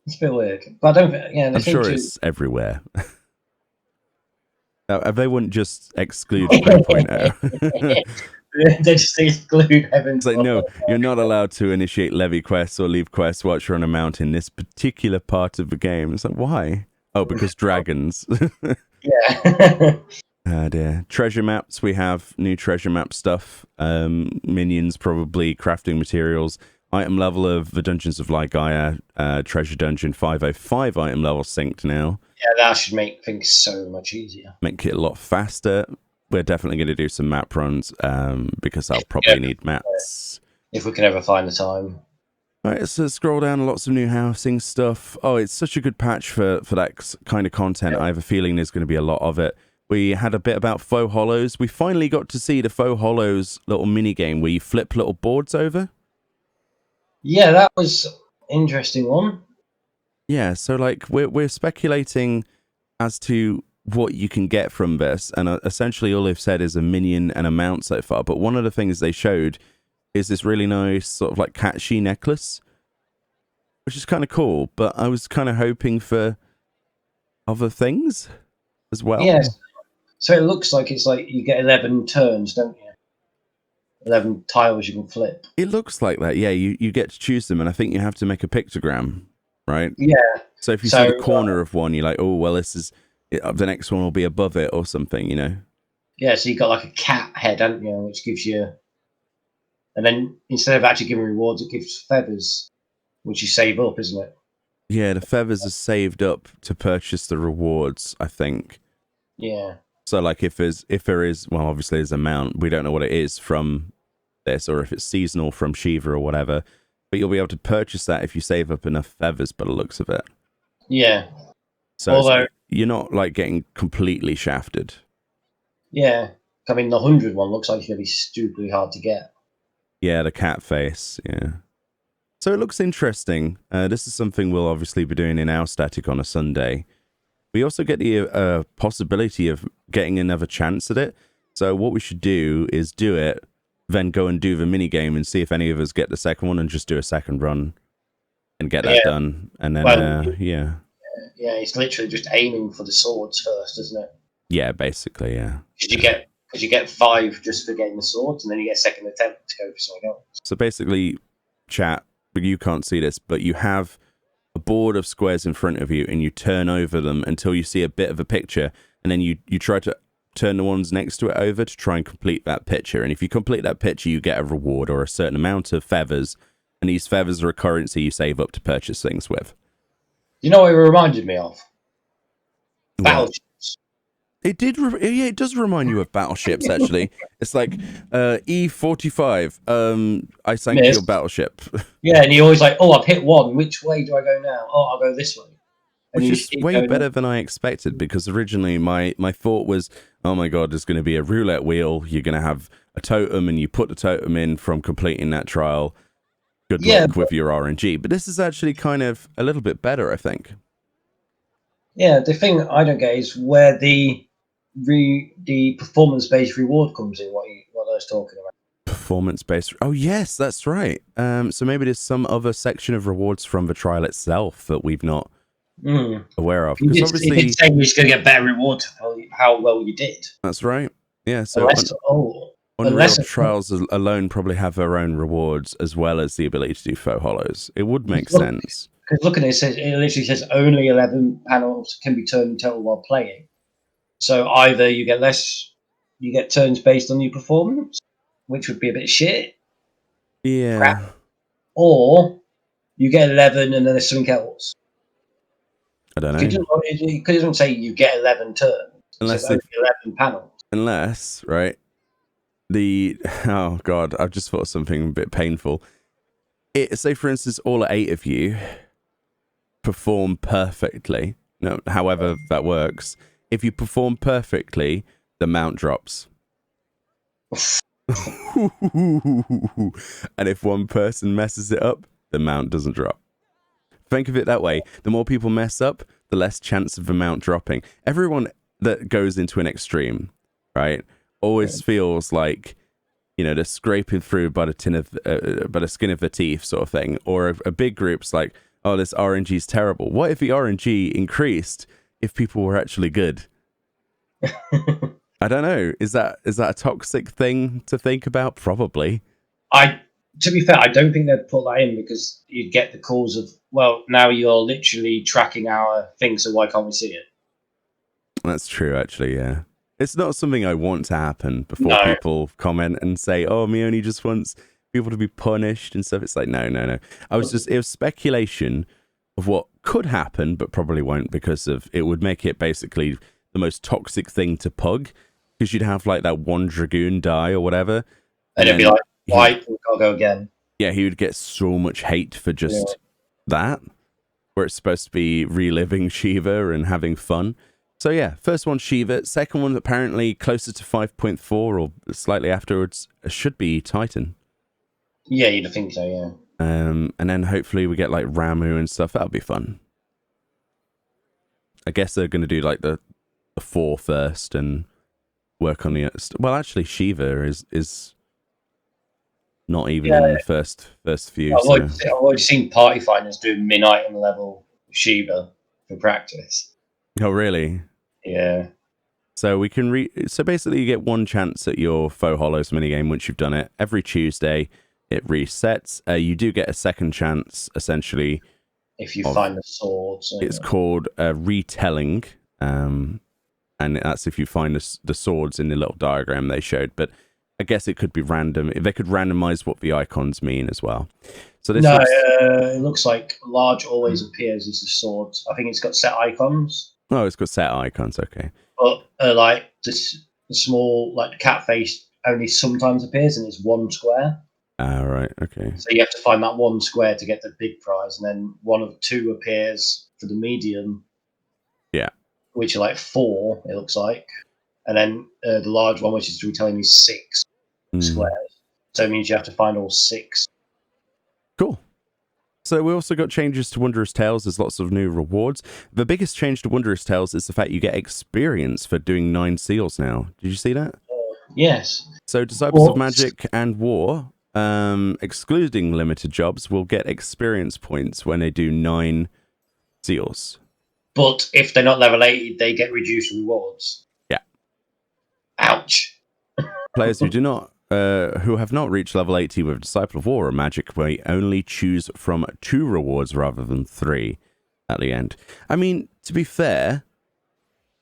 It's a bit weird, but I don't. Yeah, they I'm seem sure to. it's everywhere. They wouldn't just exclude 3.0. They just exclude heaven. It's like, no, you're not allowed to initiate levy quests or leave quests whilst you're on a mountain in this particular part of the game. It's like, why? Oh, because dragons. Yeah. Dear. Treasure maps. We have new treasure map stuff. Minions, probably crafting materials. Item level of the Dungeons of Lygaia treasure dungeon 505 item level synced now. Yeah, that should make things so much easier. Make it a lot faster. We're definitely going to do some map runs because I'll probably need maps. If we can ever find the time. Alright, so scroll down, lots of new housing stuff. Oh, it's such a good patch for that kind of content. I have a feeling there's going to be a lot of it. We had a bit about faux hollows. We finally got to see the faux hollows little mini game where you flip little boards over. Yeah, that was an interesting one. Yeah, so like we're speculating as to what you can get from this, and essentially all they've said is a minion and a mount so far. But one of the things they showed is this really nice sort of like catchy necklace, which is kind of cool. But I was kind of hoping for other things as well. Yes. So it looks like it's like you get 11 turns, don't you? 11 tiles you can flip. It looks like that. Yeah, you get to choose them, and I think you have to make a pictogram, right? Yeah. So if you see the corner of one, you're like, oh, well, this is the next one will be above it or something, you know? Yeah, so you got like a cat head, haven't you? Which gives you, and then instead of actually giving rewards, it gives feathers, which you save up, isn't it? Yeah, the feathers are saved up to purchase the rewards, I think. Yeah. So like if there is, well, obviously there's a mount. We don't know what it is from this, or if it's seasonal from Shiva or whatever. But you'll be able to purchase that if you save up enough feathers by the looks of it. Yeah. So although you're not like getting completely shafted. Yeah. I mean, the 100 one looks like it's going to be stupidly hard to get. Yeah, the cat face. Yeah. So it looks interesting. This is something we'll obviously be doing in our static on a Sunday. We also get the possibility of getting another chance at it. So what we should do is do it, then go and do the mini game and see if any of us get the second one and just do a second run and get that done. And then, yeah. Yeah, it's literally just aiming for the swords first, isn't it? Yeah, basically, yeah. Because you get 5 just for getting the swords, and then you get a second attempt to go for something else. So basically, chat, you can't see this, but you have a board of squares in front of you, and you turn over them until you see a bit of a picture, and then you try to turn the ones next to it over to try and complete that picture. And if you complete that picture, you get a reward or a certain amount of feathers, and these feathers are a currency you save up to purchase things with. You know what it reminded me of? Battleships. It did. Yeah, it does remind you of battleships. Actually, it's like E45. I sank your battleship. Yeah, and you're always like, "Oh, I've hit one. Which way do I go now? Oh, I'll go this way." And which is way better than I expected, because originally my thought was, oh my god, there's going to be a roulette wheel. You're going to have a totem, and you put the totem in from completing that trial. Good luck with your RNG. But this is actually kind of a little bit better, I think. Yeah, the thing I don't get is where the performance-based reward comes in. What I was talking about. Performance-based. Oh yes, that's right. So maybe there's some other section of rewards from the trial itself that we've not aware of. Because obviously, it's saying you're going to get better rewards for how well you did. That's right. Yeah. So Unreal Trials alone probably have their own rewards as well as the ability to do faux hollows. It would make sense. Because look at it, it literally says only 11 panels can be turned in total while playing. So either you get turns based on your performance, which would be a bit shit. Yeah. Crap. Or you get 11 and then there's something else. I don't know. It doesn't say you get 11 turns. Unless only 11 panels. Unless, right? Oh god, I've just thought of something a bit painful. Say for instance, all 8 of you perform perfectly. No, however that works. If you perform perfectly, the mount drops. And if one person messes it up, the mount doesn't drop. Think of it that way. The more people mess up, the less chance of the mount dropping. Everyone that goes into an extreme, right, always feels like, you know, they're scraping through by the skin of their teeth sort of thing. Or a big group's like, oh, this RNG is terrible. What if the RNG increased if people were actually good? I don't know. Is that a toxic thing to think about? Probably. To be fair, I don't think they'd put that in because you'd get the calls of, well, now you're literally tracking our thing, so why can't we see it? That's true, actually, yeah. It's not something I want to happen before No. people comment and say, oh, Meoni just wants people to be punished and stuff. It's like, no. It was speculation of what could happen, but probably won't, because of it would make it basically the most toxic thing to pug, because you'd have like that one Dragoon die or whatever. And it'd be like, why can't I go again? Yeah, he would get so much hate for just that, where it's supposed to be reliving Shiva and having fun. So yeah, first one Shiva, second one apparently closer to 5.4 or slightly afterwards should be Titan. Yeah, you'd think so, yeah. And then hopefully we get like Ramu and stuff. That'll be fun. I guess they're going to do like the 4 first and work on the... Well, actually Shiva is not even in the first few. I've already seen party finders doing min-item level Shiva for practice. Oh, really? Yeah. So we can so basically you get one chance at your Faux Hollows minigame once you've done it. Every Tuesday it resets. You do get a second chance, essentially. If you find the swords. It's called retelling. And that's if you find the swords in the little diagram they showed. But I guess it could be random. They could randomize what the icons mean as well. So this it looks like large always appears as the swords. I think it's got set icons. Oh, it's got set icons, okay. But like the small, like the cat face only sometimes appears, and it's one square. Right, okay. So you have to find that one square to get the big prize, and then one of 2 appears for the medium. Yeah. Which are like 4, it looks like. And then the large one, which is retelling, is 6 squares. So it means you have to find all 6. Cool. So we also got changes to Wondrous Tales. There's lots of new rewards. The biggest change to Wondrous Tales is the fact you get experience for doing 9 seals now. Did you see that? Yes. So Disciples of Magic and War, excluding limited jobs, will get experience points when they do 9 seals. But if they're not level 80, they get reduced rewards. Yeah. Ouch. Players who have not reached level 80 with Disciple of War or Magic may only choose from 2 rewards rather than 3 at the end. I mean, to be fair,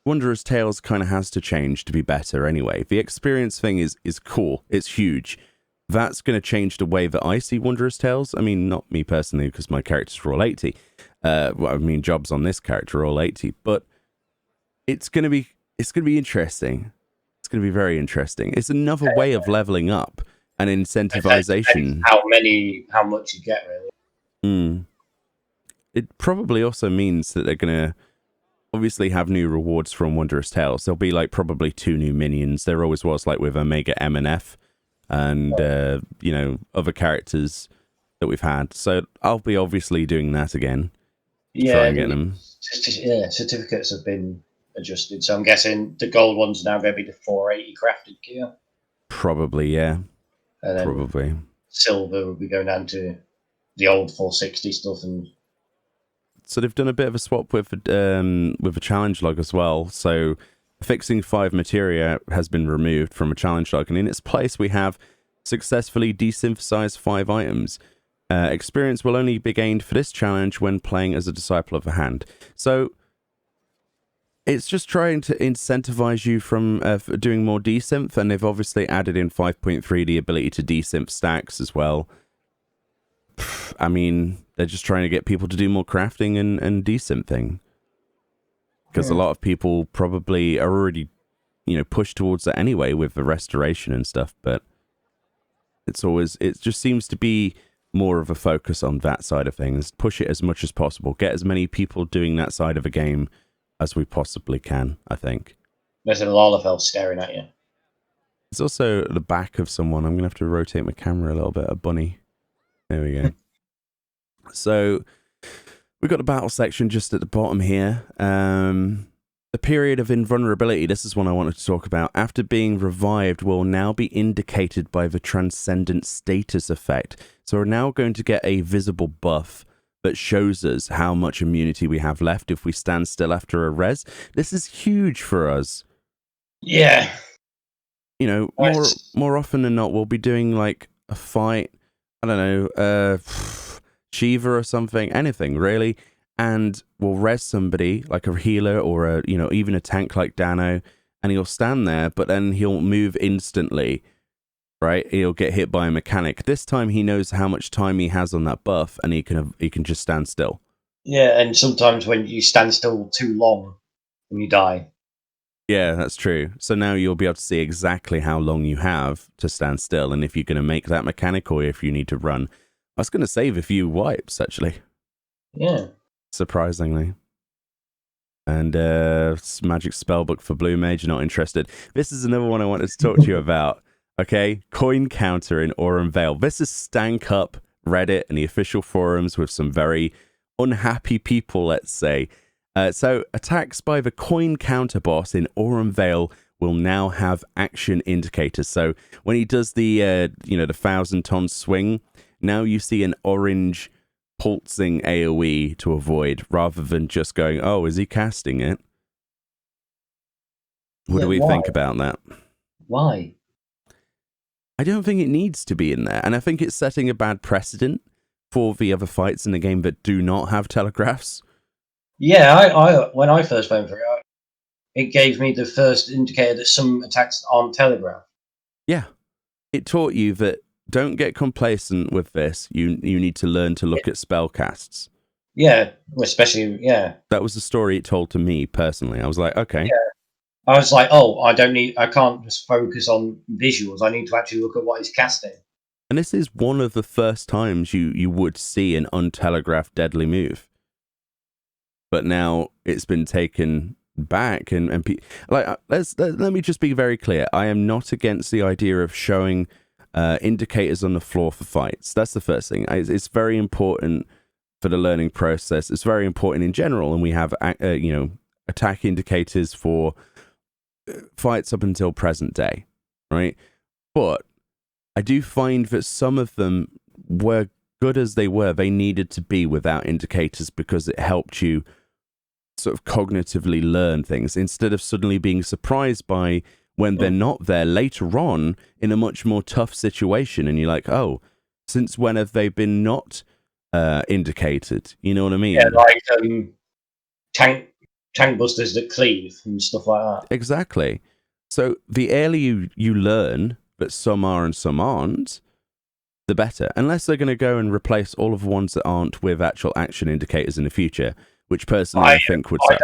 Wondrous Tales kind of has to change to be better anyway. The experience thing is cool. It's huge. That's going to change the way that I see Wondrous Tales. I mean, not me personally, because my characters are all 80. Jobs on this character are all 80. But it's going to be interesting. It's going to be very interesting. It's another way of leveling up and incentivization. How much you get, really. It probably also means that they're going to obviously have new rewards from Wondrous Tales. There'll be like probably 2 new minions. There always was, like with Omega M and F and other characters that we've had. So I'll be obviously doing that again. Yeah, them. Certificates have been adjusted, so I'm guessing the gold ones are now going to be the 480 crafted gear. Probably, yeah. And then probably silver will be going down to the old 460 stuff. And so they've done a bit of a swap with a challenge log as well. So FFXIV materia has been removed from a challenge log, and in its place we have successfully desynthesized 5 items. Experience will only be gained for this challenge when playing as a Disciple of the Hand. So it's just trying to incentivize you from doing more desynth, and they've obviously added in 5.3 the ability to desynth stacks as well. I mean, they're just trying to get people to do more crafting and desynthing. Because a lot of people probably are already, pushed towards that anyway with the restoration and stuff, but it just seems to be more of a focus on that side of things. Push it as much as possible. Get as many people doing that side of a game as we possibly can, I think. There's a Lalafell staring at you. There's also the back of someone. I'm going to have to rotate my camera a little bit. A bunny. There we go. So we've got the battle section just at the bottom here. The period of invulnerability, this is one I wanted to talk about. After being revived, will now be indicated by the Transcendent Status effect. So we're now going to get a visible buff that shows us how much immunity we have left if we stand still after a res. This is huge for us. Yeah. You know, more often than not, we'll be doing like a fight, I don't know, Shiva or something, anything really, and we'll res somebody like a healer or a, you know, even a tank like Dano, and he'll stand there, but then he'll move instantly, right? He'll get hit by a mechanic. This time he knows how much time he has on that buff, and he can just stand still. Yeah, and sometimes when you stand still too long, when you die. Yeah, that's true. So now you'll be able to see exactly how long you have to stand still, and if you're going to make that mechanic or if you need to run. I was going to save a few wipes, actually. Yeah. Surprisingly. And Magic Spellbook for Blue Mage, not interested. This is another one I wanted to talk to you about. Okay, coin counter in Aurum Vale. This is stank up Reddit and the official forums with some very unhappy people, let's say. So attacks by the coin counter boss in Aurum Vale will now have action indicators. So when he does the the 1,000-ton swing, now you see an orange pulsing AoE to avoid, rather than just going, oh, is he casting it? What do we think about that? Why? I don't think it needs to be in there, and I think it's setting a bad precedent for the other fights in the game that do not have telegraphs. Yeah, I when I first went for it, it gave me the first indicator that some attacks aren't telegraphed. Yeah, it taught you that don't get complacent with this. You need to learn to look at spell casts. Yeah, especially, yeah. That was the story it told to me personally. I was like, okay. Yeah. I was like, oh, I can't just focus on visuals. I need to actually look at what he's casting. And this is one of the first times you would see an untelegraphed deadly move. But now it's been taken back, and let me just be very clear. I am not against the idea of showing indicators on the floor for fights. That's the first thing. It's very important for the learning process. It's very important in general, and we have attack indicators for fights up until present day, right? But I do find that some of them were good as they were. They needed to be without indicators because it helped you sort of cognitively learn things instead of suddenly being surprised by when they're not there later on in a much more tough situation. And you're like, oh, since when have they been not indicated? You know what I mean? Yeah, like tank busters that cleave and stuff like that. Exactly. So the earlier you learn that some are and some aren't, the better. Unless they're going to go and replace all of the ones that aren't with actual action indicators in the future, which personally I think would suck.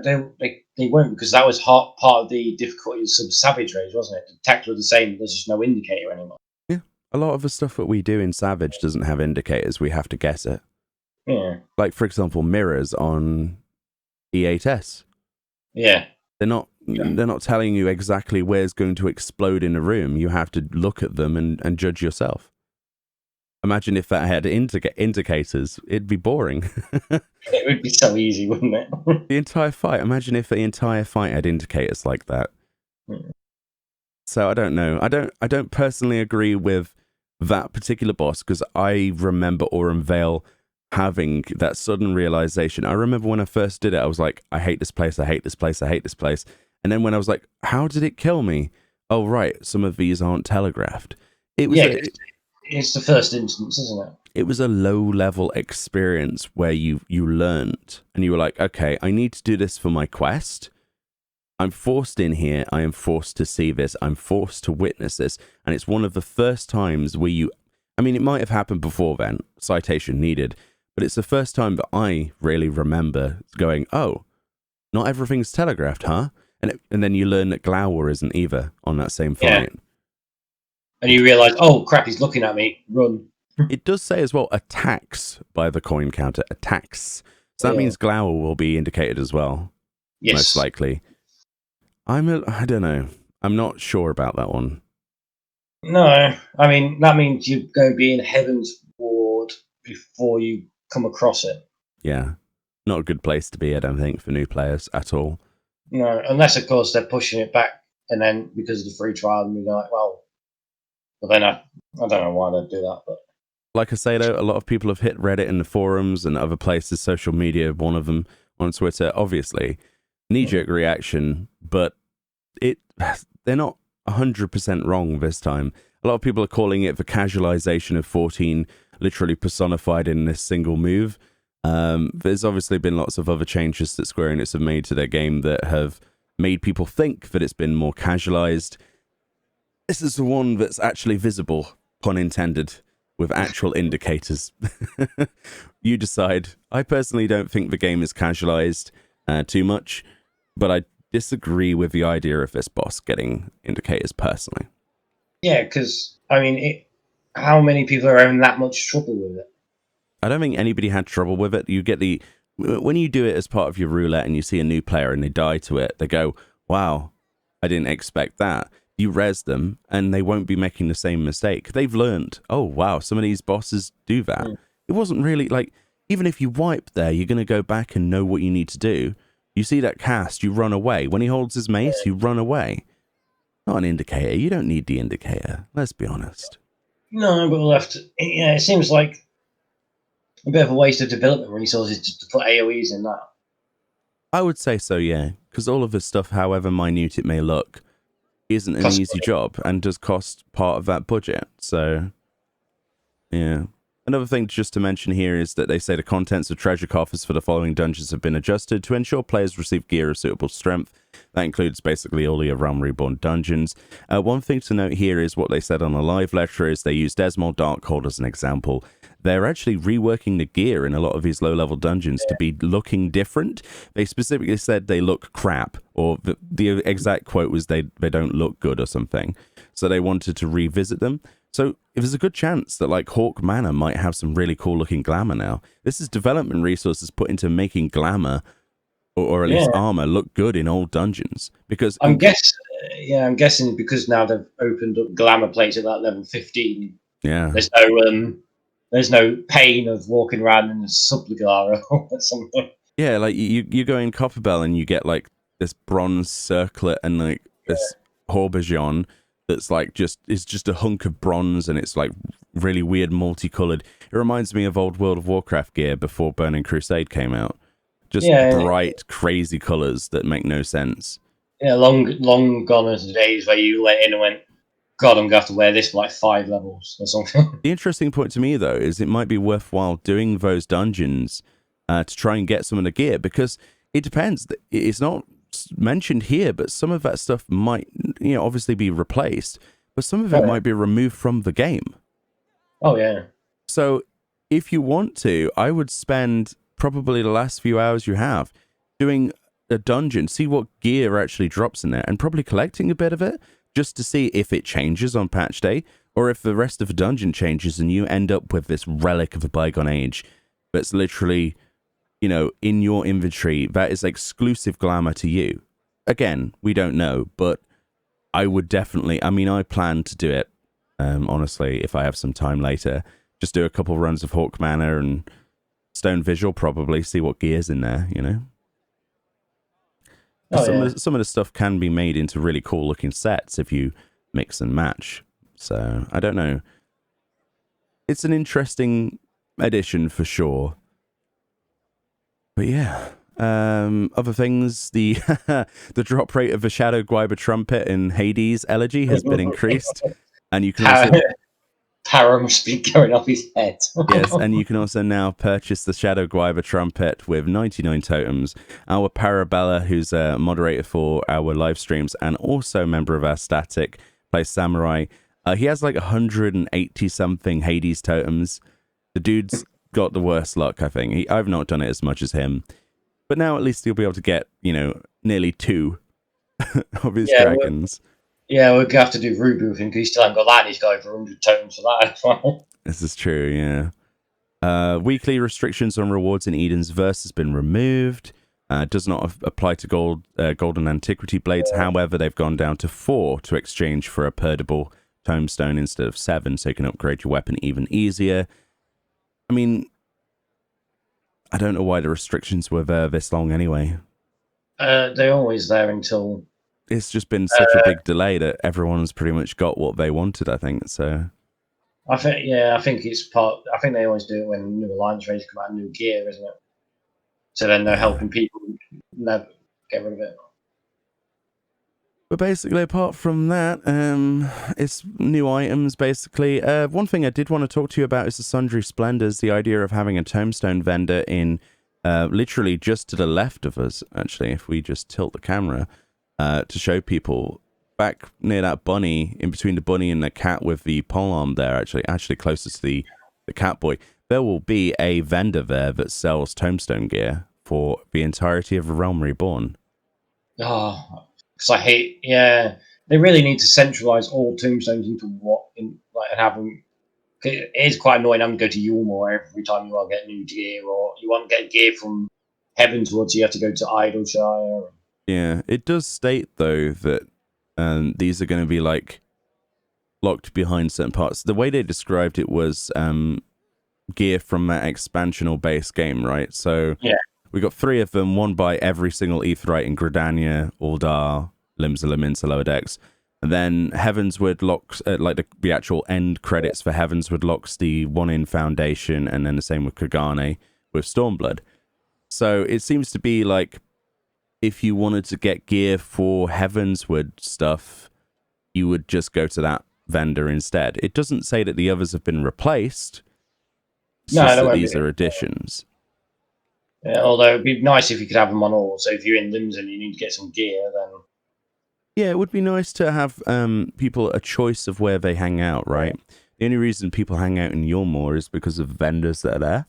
They won't, because that was part of the difficulty of some Savage Raids, wasn't it? The attacks were the same, there's just no indicator anymore. Yeah. A lot of the stuff that we do in Savage doesn't have indicators. We have to guess it. Yeah. Like, for example, mirrors on E8S. Yeah. They're not telling you exactly where's going to explode in a room. You have to look at them and judge yourself. Imagine if that had indicators. It'd be boring. It would be so easy, wouldn't it? The entire fight. Imagine if the entire fight had indicators like that. So I don't know. I don't personally agree with that particular boss, because I remember Aurum Vale having that sudden realization. I remember when I first did it, I was like, I hate this place, I hate this place, I hate this place. And then when I was like, how did it kill me? Oh, right, some of these aren't telegraphed. It was it's the first instance, isn't it? It was a low-level experience where you learned, and you were like, okay, I need to do this for my quest. I'm forced in here. I am forced to see this. I'm forced to witness this. And it's one of the first times where it might have happened before then, citation needed, but it's the first time that I really remember going, oh, not everything's telegraphed, huh? And then you learn that Glower isn't either on that same fight. Yeah. And you realise, oh crap, he's looking at me, run. It does say as well, attacks by the coin counter, attacks. So that means Glower will be indicated as well. Yes. Most likely. I don't know. I'm not sure about that one. No, I mean, that means you're going to be in Heaven's Ward before you come across it. Yeah. Not a good place to be, I don't think, for new players at all. No, unless of course they're pushing it back, and then because of the free trial, and we're like, well, then I don't know why they'd do that, but Like I say though, a lot of people have hit Reddit and the forums and other places, social media, one of them on Twitter, obviously, knee-jerk reaction, but they're not 100% wrong this time. A lot of people are calling it the casualization of 14 literally personified in this single move. There's obviously been lots of other changes that Square Enix have made to their game that have made people think that it's been more casualized. This is the one that's actually visible, pun intended, with actual indicators. You decide. I personally don't think the game is casualized too much, but I disagree with the idea of this boss getting indicators personally. yeah, because I mean, how many people are having that much trouble with it? I don't think anybody had trouble with it. You get when you do it as part of your roulette and you see a new player and they die to it, they go, wow, I didn't expect that. You res them and they won't be making the same mistake. They've learned, oh, wow, some of these bosses do that. It wasn't really like, even if you wipe there, you're going to go back and know what you need to do. You see that cast, you run away. When he holds his mace, you run away. Not an indicator. You don't need the indicator. Let's be honest. No, but we'll have to. Yeah, it seems like a bit of a waste of development resources just to put AoEs in that. I would say so, yeah. Because all of this stuff, however minute it may look, isn't an easy job and does cost part of that budget. So, yeah. Another thing just to mention here is that they say the contents of treasure coffers for the following dungeons have been adjusted to ensure players receive gear of suitable strength. That includes basically all your Realm Reborn dungeons. One thing to note here is what they said on a live letter is they used Desmond Darkhold as an example. They're actually reworking the gear in a lot of these low-level dungeons to be looking different. They specifically said they look crap, or the exact quote was they don't look good or something. So they wanted to revisit them. So there's a good chance that like Hawk Manor might have some really cool looking glamour now. This is development resources put into making glamour or at least armor look good in old dungeons. Because I'm guessing because now they've opened up glamour plates at that level 15. Yeah, there's no pain of walking around in a subglara or something. Yeah, like you go in Copperbell and you get like this bronze circlet and like this Horbajon that's like just a hunk of bronze and it's like really weird multicolored. It reminds me of old World of Warcraft gear before Burning Crusade came out. Just bright, crazy colors that make no sense. Yeah, long gone are the days where you went in and went, God, I'm going to have to wear this for like 5 levels or something. The interesting point to me, though, is it might be worthwhile doing those dungeons to try and get some of the gear, because it depends. It's not mentioned here, but some of that stuff might, obviously be replaced, but some of it might be removed from the game. Oh, yeah. So if you want to, I would spend probably the last few hours you have doing a dungeon, see what gear actually drops in there, and probably collecting a bit of it, just to see if it changes on patch day, or if the rest of the dungeon changes and you end up with this relic of a bygone age that's literally, in your inventory, that is exclusive glamour to you. Again, we don't know, but I would definitely, I plan to do it, honestly, if I have some time later. Just do a couple runs of Hawk Manor and Stone Visual, probably, see what gear's in there, Some of the stuff can be made into really cool looking sets if you mix and match. So I don't know. It's an interesting addition for sure. But yeah, other things, the the drop rate of the Shadow Guiber trumpet in Hades Elegy has been increased, and you can also Para must be going off his head. Yes, and you can also now purchase the Shadow Guiber trumpet with 99 totems. Our Parabella, who's a moderator for our live streams and also a member of our Static, plays Samurai. He has like 180 something Hades totems. The dude's got the worst luck, I think. I've not done it as much as him, but now at least he'll be able to get, nearly 2 of his dragons. We're going to have to do reboot him because he still hasn't got that, and he's got over 100 totems for that as well. This is true, yeah. Weekly restrictions on rewards in Eden's Verse has been removed. Does not apply to golden antiquity blades. However, they've gone down to 4 to exchange for a perdable tomestone instead of 7, so you can upgrade your weapon even easier. I don't know why the restrictions were there this long anyway. They're always there until. It's just been such a big delay that everyone's pretty much got what they wanted, I think. So I think it's part. I think they always do it when new alliance raids come out, new gear, isn't it? So then they're helping people never get rid of it. But basically, apart from that, it's new items, basically. One thing I did want to talk to you about is the Sundry Splendors, the idea of having a tombstone vendor in literally just to the left of us, actually, if we just tilt the camera to show people back near that bunny, in between the bunny and the cat with the polearm there, actually closest to the cat boy, there will be a vendor there that sells tombstone gear for the entirety of the Realm Reborn. Oh, because I hate. Yeah, they really need to centralize all tombstones into and have them. It is quite annoying having to go to Yulmore every time you want to get new gear, or you want to get gear from Heavenswood, so you have to go to Idleshire. Yeah, it does state though that these are going to be like locked behind certain parts. The way they described it was gear from that expansional base game, right? So yeah. We got 3 of them, one by every single Aetheryte in Gridania, Uldar, Limsa, Laminsa, Lower Decks. And then Heavenswood locks, like the actual end credits for Heavenswood locks the one in Foundation, and then the same with Kagane with Stormblood. So it seems to be like if you wanted to get gear for Heavenswood stuff, you would just go to that vendor instead. It doesn't say that the others have been replaced. It's just that these are additions. Yeah, although it'd be nice if you could have them on all. So if you're in Limbs and you need to get some gear, then yeah, it would be nice to have people a choice of where they hang out, right? The only reason people hang out in Yulmore is because of vendors that are there.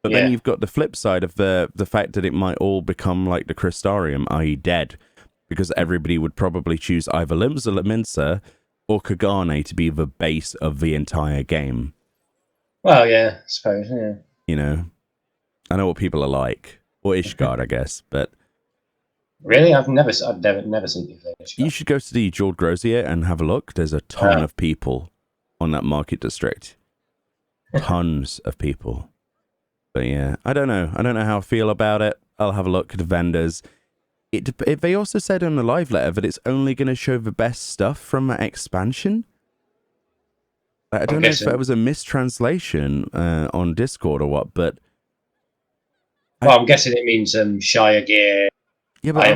But then you've got the flip side of the fact that it might all become like the Crystarium, i.e. dead, because everybody would probably choose either Limsa, Laminsa or Kagane to be the base of the entire game. Well, yeah, I suppose, yeah. You know, I know what people are like, or Ishgard, I guess, but really, I've never seen Ishgard. You should go to the Jord Grozier and have a look. There's a ton of people on that market district, tons of people. But yeah, I don't know how I feel about it. I'll have a look at the vendors. They also said in the live letter that it's only going to show the best stuff from that expansion. I don't know if that was a mistranslation on Discord or what, but I'm guessing it means Shire gear. Yeah, but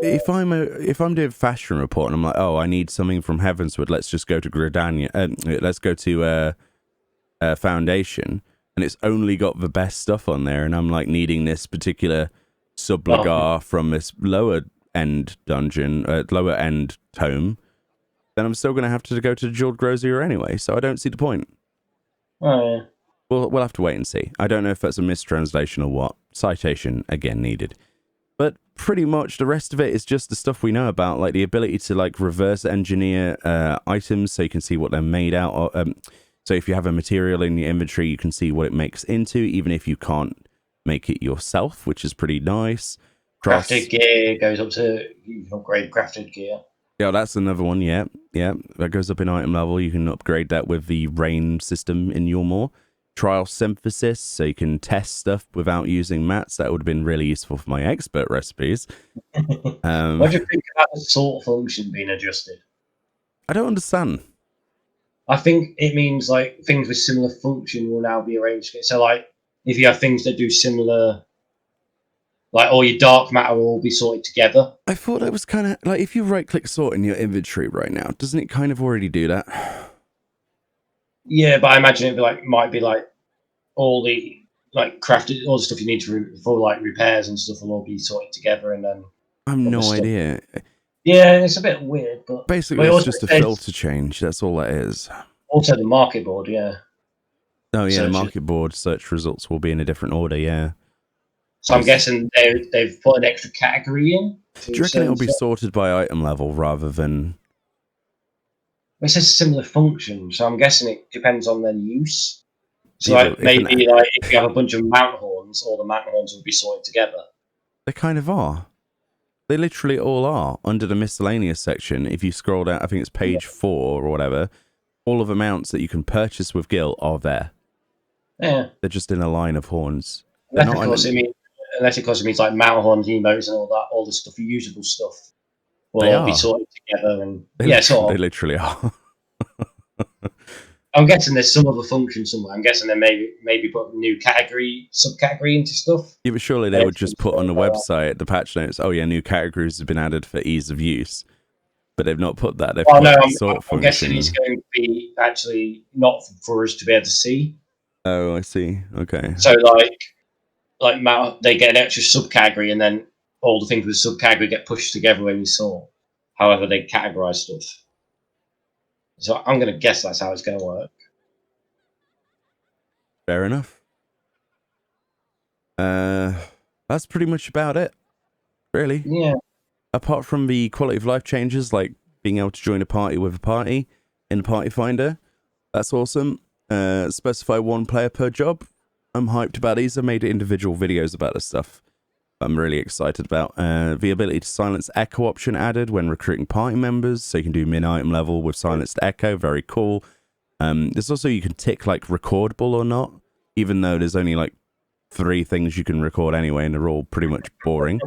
if I'm doing fashion report and I'm like, oh, I need something from Heavenswood, let's just go to Gridania. Let's go to Foundation, and it's only got the best stuff on there, and I'm like needing this particular Sublagar from this lower end dungeon, lower end tome, then I'm still going to have to go to Jord Grozier anyway. So I don't see the point. Oh yeah. We'll have to wait and see. I don't know if that's a mistranslation or what. Citation again needed. But pretty much the rest of it is just the stuff we know about, like the ability to like reverse engineer items so you can see what they're made out of. So if you have a material in your inventory, you can see what it makes into, even if you can't make it yourself, which is pretty nice. Crafted gear goes up to, you can upgrade crafted gear. Yeah, that's another one, yeah. That goes up in item level. You can upgrade that with the rain system in Yulmore. Trial synthesis, so you can test stuff without using mats. That would have been really useful for my expert recipes. What do you think about the sort function being adjusted? I don't understand. I think it means like things with similar function will now be arranged. So like if you have things that do similar, like all your dark matter will all be sorted together. I thought it was kind of like if you right click sort in your inventory right now, doesn't it kind of already do that? Yeah, but I imagine it might be like all the like crafted, all the stuff you need for like repairs and stuff will all be sorted together, and then I have no idea. Yeah, it's a bit weird, but basically it's just a filter change. That's all that is. Also, the market board, yeah. Oh yeah, the market board search results will be in a different order, yeah. So I'm guessing they've put an extra category in. Do you reckon it'll be sorted by item level rather than? It says similar function, so I'm guessing it depends on their use. So like maybe like if you have a bunch of mount horns, all the mount horns will be sorted together. They kind of are. They literally all are under the miscellaneous section. If you scroll down, I think it's page 4 or whatever. All of the mounts that you can purchase with Gil are there. Yeah, they're just in a line of horns. Of course, I mean, unless of course it means like Matterhorn emotes and all that, all the stuff, the usable stuff, will They all be are. sorted together. And They sort they of. literally are. I'm guessing there's some other function somewhere. I'm guessing they maybe put a new category, subcategory into stuff. Yeah, but surely they would just put on the website, the patch notes, oh yeah, new categories have been added for ease of use. But they've not put that. They've Well, no, put sort I'm guessing function. it's going to be actually not for us to be able to see. Oh, I see. Okay. So they get an extra subcategory, and then all the things with the subcategory get pushed together when you sort. However, they categorize stuff. So I'm going to guess that's how it's going to work. Fair enough. That's pretty much about it, really. Yeah. Apart from the quality of life changes, like being able to join a party with a party in the party finder, that's awesome. Specify 1 player per job. I'm hyped about these. I made individual videos about this stuff. I'm really excited about the ability to silence echo option added when recruiting party members, so you can do min item level with silenced echo. Very cool. There's also, you can tick like recordable or not, even though there's only like 3 things you can record anyway, and they're all pretty much boring.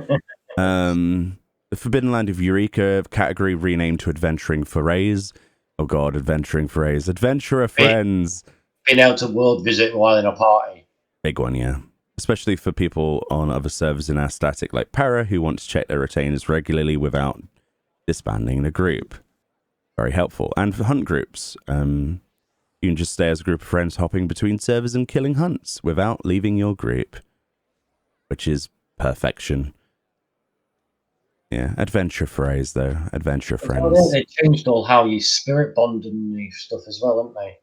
The Forbidden Land of Eureka category renamed to Adventuring Forays. Oh god, Adventuring Forays. Adventurer friends. Being able to world visit while in a party. Big one, yeah. Especially for people on other servers in our static like Para who want to check their retainers regularly without disbanding the group. Very helpful. And for hunt groups, you can just stay as a group of friends hopping between servers and killing hunts without leaving your group, which is perfection. Yeah, adventure phrase though. Adventure friends. Oh, they changed all how you spirit bond and new stuff as well, haven't they?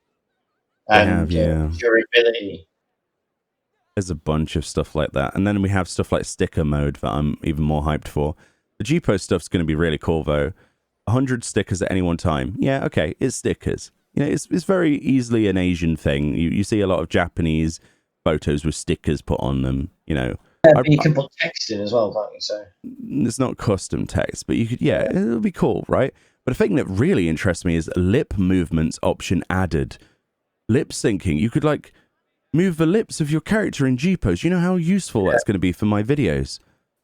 And they have, yeah. durability. There's a bunch of stuff like that. And then we have stuff like sticker mode that I'm even more hyped for. The GPO stuff's going to be really cool though. 100 stickers at any one time. Yeah, okay, it's stickers. You know, it's very easily an Asian thing. You see a lot of Japanese photos with stickers put on them, you know. Yeah, but you can put text in as well, can't you? So it's not custom text, but you could, yeah, it'll be cool, right? But the thing that really interests me is lip movements option added. Lip syncing. You could like move the lips of your character in G-pose. You know how useful that's going to be for my videos.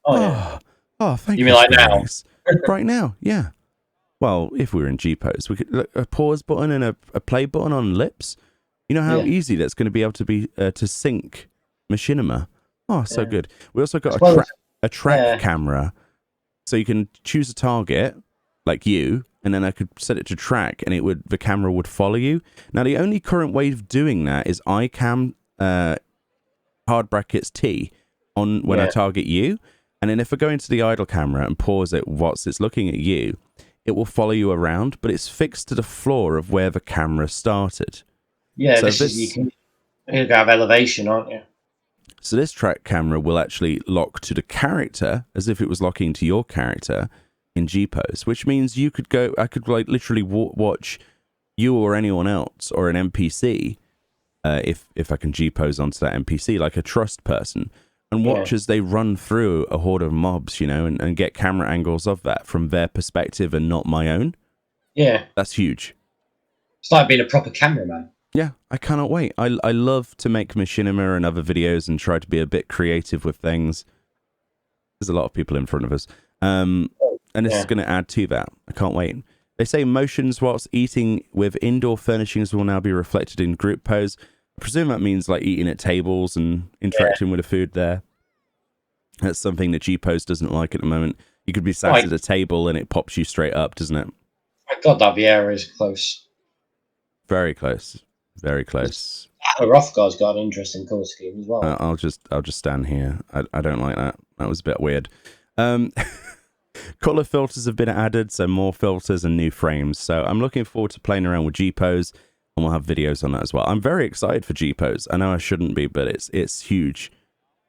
Oh, thank you. You mean like now? Right now, yeah. Well, if we were in G-pose, we could a pause button and a play button on lips. You know how easy that's going to be able to be to sync machinima. Oh, so good. We also got a track camera, so you can choose a target like you, and then I could set it to track, and the camera would follow you. Now, the only current way of doing that is iCam hard brackets T on when I target you, and then if I go into the idle camera and pause it whilst it's looking at you, it will follow you around, but it's fixed to the floor of where the camera started. Yeah, so you can have elevation, aren't you? So this track camera will actually lock to the character as if it was locking to your character in G-pose, which means I could like literally watch you or anyone else or an NPC, if I can G-pose onto that NPC like a trust person, and watch as they run through a horde of mobs, you know, and get camera angles of that from their perspective and not my own. Yeah. That's huge. It's like being a proper cameraman. Yeah, I cannot wait. I love to make machinima and other videos and try to be a bit creative with things. There's a lot of people in front of us. And this is going to add to that. I can't wait. They say motions whilst eating with indoor furnishings will now be reflected in group pose. I presume that means like eating at tables and interacting with the food there. That's something that G-pose doesn't like at the moment. You could be sat at a table and it pops you straight up, doesn't it? My God, that Vieira is close. Very close. Very close. Rothgar's got an interesting colour scheme as well. I'll just stand here. I don't like that. That was a bit weird. Color filters have been added, so more filters and new frames. So I'm looking forward to playing around with G-pose, and we'll have videos on that as well. I'm very excited for G-pose. I know I shouldn't be, but it's huge.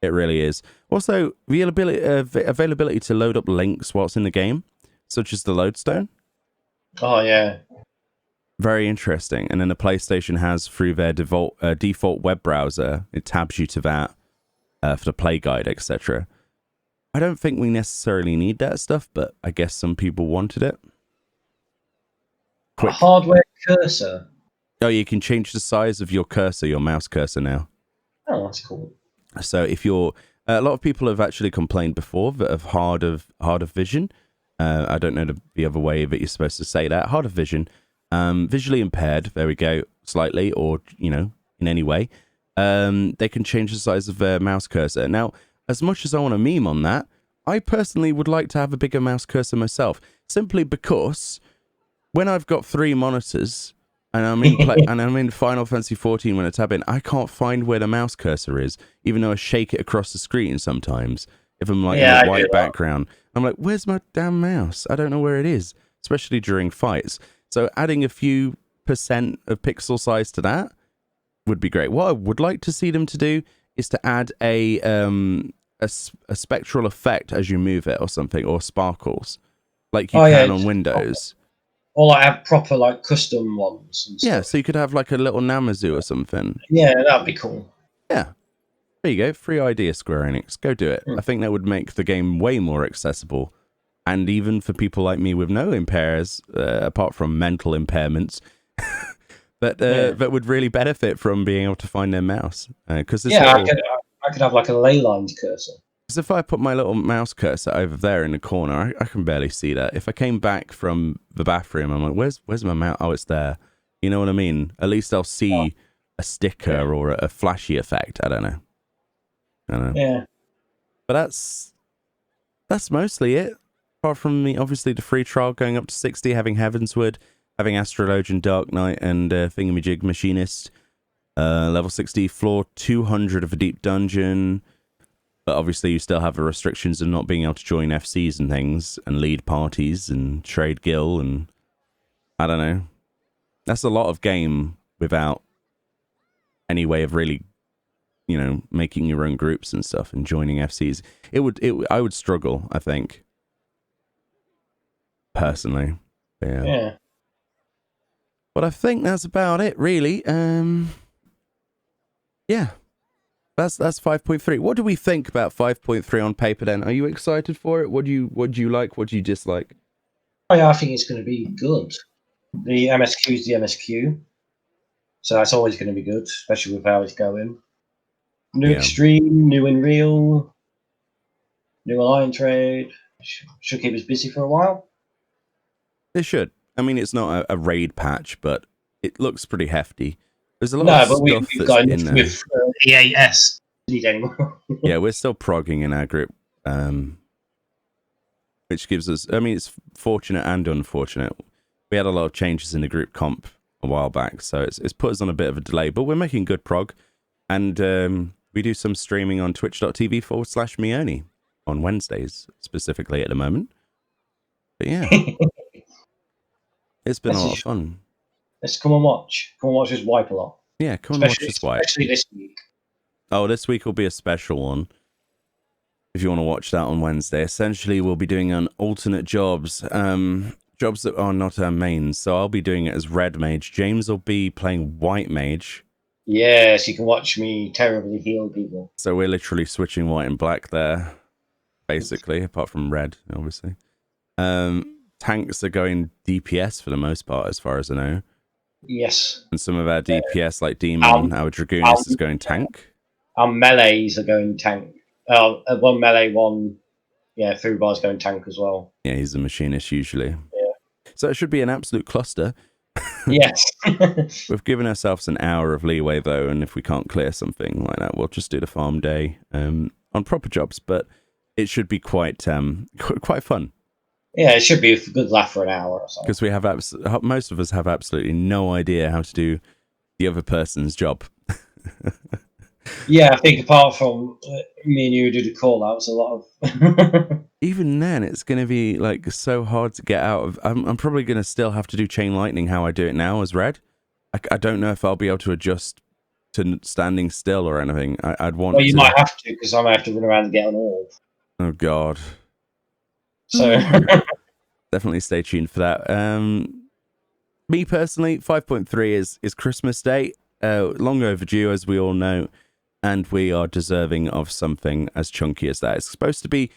It really is. Also, the availability to load up links whilst in the game, such as the lodestone. Oh yeah. Very interesting. And then the PlayStation has, through their default web browser, it tabs you to that for the play guide, etc. I don't think we necessarily need that stuff, but I guess some people wanted it. A hardware cursor. Oh, you can change the size of your cursor, your mouse cursor now. Oh, that's cool. So if you're A lot of people have actually complained before of hard of vision. I don't know the other way that you're supposed to say that. Hard of vision, visually impaired. There we go, slightly, or in any way. They can change the size of their mouse cursor. Now, as much as I want to meme on that, I personally would like to have a bigger mouse cursor myself, simply because when I've got 3 monitors and I'm in Final Fantasy 14 when I tab in, I can't find where the mouse cursor is, even though I shake it across the screen sometimes. If I'm in a white background, I'm like, where's my damn mouse? I don't know where it is, especially during fights. So adding a few % of pixel size to that would be great. What I would like to see them to do is to add a spectral effect as you move it or something, or sparkles, like you can on Windows. Or like have proper like custom ones and stuff. Yeah, so you could have like a little Namazu or something. Yeah, that'd be cool. Yeah. There you go. Free idea, Square Enix. Go do it. I think that would make the game way more accessible. And even for people like me with no impairs, apart from mental impairments, that would really benefit from being able to find their mouse. I could have like a ley lined cursor. Because if I put my little mouse cursor over there in the corner, I can barely see that. If I came back from the bathroom, I'm like, where's my mouse? Oh, it's there. You know what I mean? At least I'll see a sticker or a flashy effect. I don't know. Yeah. But that's mostly it. Apart from obviously the free trial going up to 60, having Heavensward, having Astrologian Dark Knight, and Thingamajig Machinist. Level 60, floor 200 of a deep dungeon. But obviously you still have the restrictions of not being able to join FCs and things, and lead parties, and trade guild, and I don't know. That's a lot of game without any way of really, making your own groups and stuff and joining FCs. I would struggle, I think. Personally. Yeah. But I think that's about it, really. Yeah. That's 5.3. What do we think about 5.3 on paper then? Are you excited for it? What do you like? What do you dislike? Oh, yeah, I think it's going to be good. The MSQ is the MSQ. So that's always going to be good, especially with how it's going. New Extreme, new in Real, new Alliance Raid. Should keep us busy for a while. It should. I mean, it's not a raid patch, but it looks pretty hefty. There's a lot of stuff we've got in there. With EAS need anymore. Yeah, we're still progging in our group, which gives us. I mean, it's fortunate and unfortunate. We had a lot of changes in the group comp a while back, so it's put us on a bit of a delay. But we're making good prog, and we do some streaming on twitch.tv/Meoni on Wednesdays specifically at the moment. But yeah, it's been a lot of fun. Let's come and watch. Come and watch us wipe a lot. Yeah, come and watch us wipe. Especially this week. Oh, this week will be a special one. If you want to watch that on Wednesday. Essentially, we'll be doing an alternate jobs. Jobs that are not our mains. So I'll be doing it as Red Mage. James will be playing White Mage. Yes, you can watch me terribly heal people. So we're literally switching white and black there. Basically, apart from red, obviously. Tanks are going DPS for the most part, as far as I know. Yes. And some of our DPS, like Demon, our Dragoonist, is going tank. Our melees are going tank. One melee, one Fubar's going tank as well. Yeah, he's a machinist usually. Yeah. So it should be an absolute cluster. Yes. We've given ourselves an hour of leeway though, and if we can't clear something like that, we'll just do the farm day on proper jobs. But it should be quite fun. Yeah, it should be a good laugh for an hour or so. Because we have most of us have absolutely no idea how to do the other person's job. Yeah, I think apart from me and you do the call outs, a lot of. Even then, it's going to be like so hard to get out of. I'm probably going to still have to do chain lightning how I do it now as red. I don't know if I'll be able to adjust to standing still or anything. I'd want. Well, you might have to, because I might have to run around and get an orb. Oh God. So definitely stay tuned for that. Me personally, 5.3 is Christmas Day. Long overdue, as we all know, and we are deserving of something as chunky as that. It's supposed to be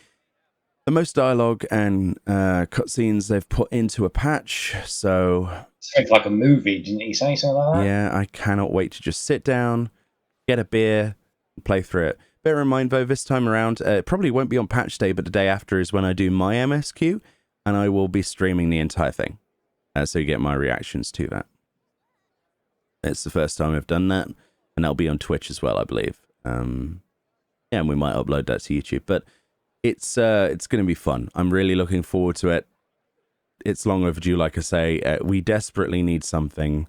the most dialogue and cutscenes they've put into a patch, so it's like a movie, didn't he say something like that? Yeah, I cannot wait to just sit down, get a beer, and play through it. Bear in mind, though, this time around, it probably won't be on patch day, but the day after is when I do my MSQ, and I will be streaming the entire thing. So you get my reactions to that. It's the first time I've done that, and that'll be on Twitch as well, I believe. Yeah, and we might upload that to YouTube, but it's going to be fun. I'm really looking forward to it. It's long overdue, like I say. We desperately need something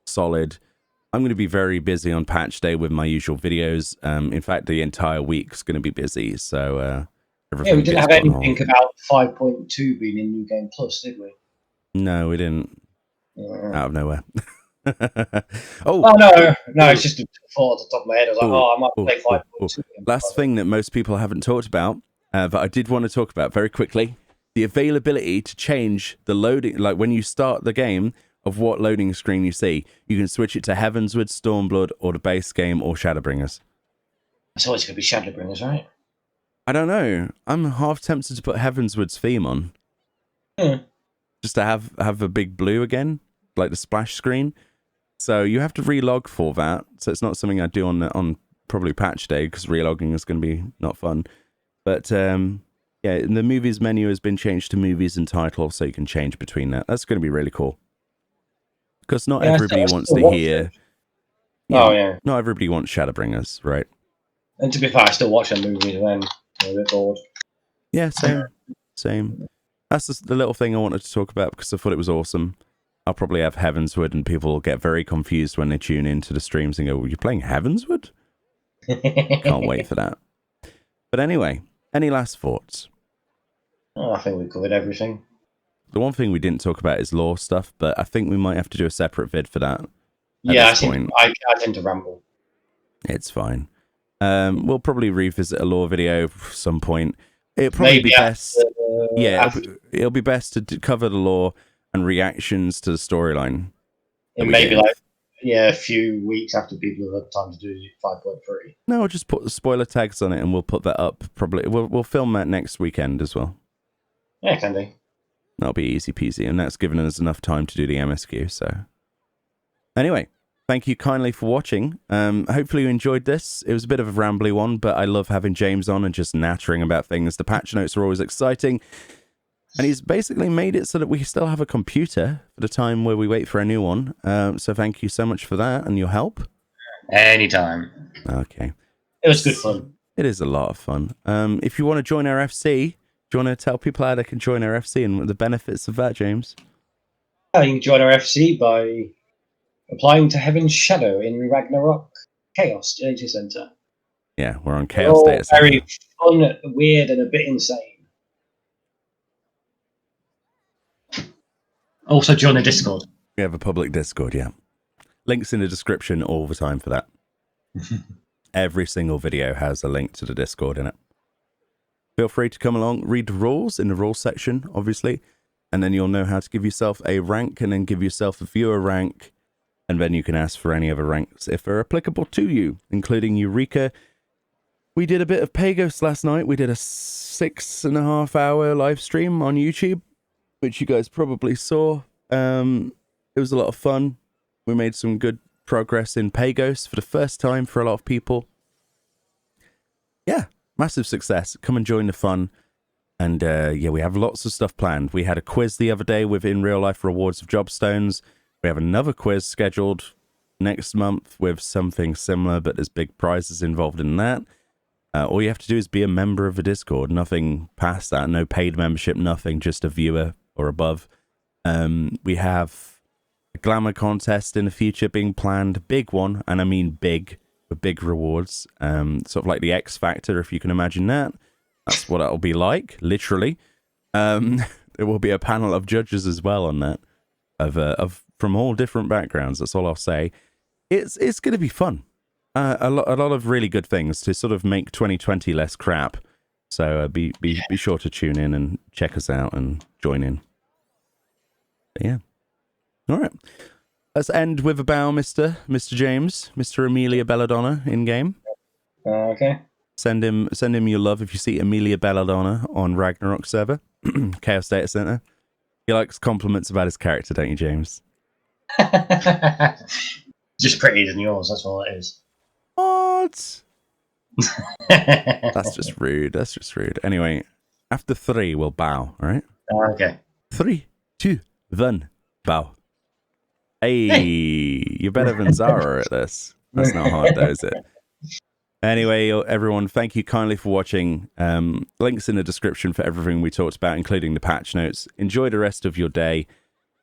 solid. I'm going to be very busy on patch day with my usual videos. In fact, the entire week's going to be busy, so we didn't have anything about 5.2 being in New Game Plus, did we? No, we didn't. Out of nowhere. No, it's just a thought at the top of my head. I was like, I might play 5.2. Last thing that most people haven't talked about, but I did want to talk about very quickly, the availability to change the loading, like when you start the game, of what loading screen you see. You can switch it to Heavensward, Stormblood, or the base game, or Shadowbringers. It's always going to be Shadowbringers, right? I don't know. I'm half tempted to put Heavensward's theme on. Just to have a big blue again, like the splash screen. So you have to relog for that. So it's not something I do on probably patch day, because relogging is going to be not fun. But yeah, the movies menu has been changed to movies and titles, so you can change between that. That's going to be really cool. Because not everybody wants to hear... Not everybody wants Shadowbringers, right? And to be fair, I still watch them movies and then I'm a bit bored. Yeah, same. That's just the little thing I wanted to talk about, because I thought it was awesome. I'll probably have Heavensward, and people will get very confused when they tune into the streams and go, well, you're playing Heavensward? Can't wait for that. But anyway, any last thoughts? I think we covered everything. The one thing we didn't talk about is lore stuff, but I think we might have to do a separate vid for that. Yeah, I tend to ramble. It's fine. We'll probably revisit a lore video at some point. It'll probably be best. It'll be best to cover the lore and reactions to the storyline. It may be like a few weeks after people have had time to do 5.3. No, we'll just put the spoiler tags on it, and we'll put that up. Probably we'll film that next weekend as well. Yeah, can do. That'll be easy peasy, and that's given us enough time to do the MSQ. So, anyway, thank you kindly for watching. Hopefully you enjoyed this. It was a bit of a rambly one, but I love having James on and just nattering about things. The patch notes are always exciting, and he's basically made it so that we still have a computer for the time where we wait for a new one. So thank you so much for that and your help. Anytime. Okay. It was good fun. It is a lot of fun. If you want to join our FC... Do you want to tell people how they can join our FC and the benefits of that, James? You can join our FC by applying to Heaven's Shadow in Ragnarok Chaos Data Center. Yeah, we're on Chaos Data Center. Very fun, weird, and a bit insane. Also, join the Discord. We have a public Discord, yeah. Links in the description all the time for that. Every single video has a link to the Discord in it. Feel free to come along, read the rules in the rules section, obviously, and then you'll know how to give yourself a rank and then give yourself a viewer rank, and then you can ask for any other ranks if they're applicable to you, including Eureka. We did a bit of Pagos last night. We did a 6.5 hour live stream on YouTube, which you guys probably saw. It was a lot of fun. We made some good progress in Pagos for the first time for a lot of people. Yeah. Massive success. Come and join the fun. And we have lots of stuff planned. We had a quiz the other day with in real life rewards of Jobstones. We have another quiz scheduled next month with something similar, but there's big prizes involved in that. All you have to do is be a member of the Discord. Nothing past that. No paid membership, nothing. Just a viewer or above. We have a glamour contest in the future being planned. Big one, and I mean big. With big rewards, sort of like the X Factor, if you can imagine that. That's what it'll be like, literally. There will be a panel of judges as well on that, of from all different backgrounds. That's all I'll say. It's going to be fun. A lot of really good things to sort of make 2020 less crap. So be sure to tune in and check us out and join in. But yeah. All right. Let's end with a bow, Mr. James, Mr. Amelia Belladonna in game. Okay. Send him your love if you see Amelia Belladonna on Ragnarok server, Chaos Data Center. He likes compliments about his character, don't you, James? Just prettier than yours. That's all it is. What? That's just rude. That's just rude. Anyway, after 3, we'll bow. All right. Okay. 3, 2, 1, bow. Hey, you're better than Zara at this. That's not hard, though, is it? Anyway, everyone, thank you kindly for watching. Links in the description for everything we talked about, including the patch notes. Enjoy the rest of your day.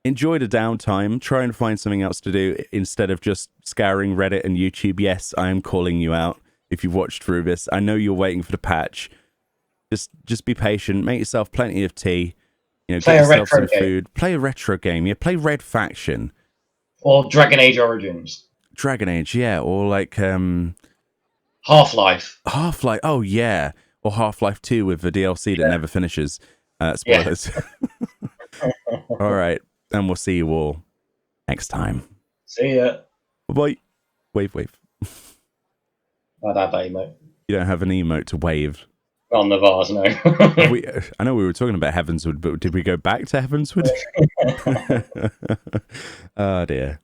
Enjoy the downtime. Try and find something else to do instead of just scouring Reddit and YouTube. Yes, I am calling you out if you've watched through this. I know you're waiting for the patch. Just be patient. Make yourself plenty of tea. You know, Play get a yourself some retro game. food. Play a retro game. Yeah, play Red Faction. Or Dragon Age Origins. Dragon Age, yeah. Or like Half-Life. Half-Life. Oh, yeah. Or Half-Life 2 with the DLC that never finishes. Spoilers. Yeah. All right. And we'll see you all next time. See ya. Bye-bye. Wave, wave. Not that bad, mate. You don't have an emote to wave. On the vase, no. I know we were talking about Heavenswood, but did we go back to Heavenswood? Oh, dear.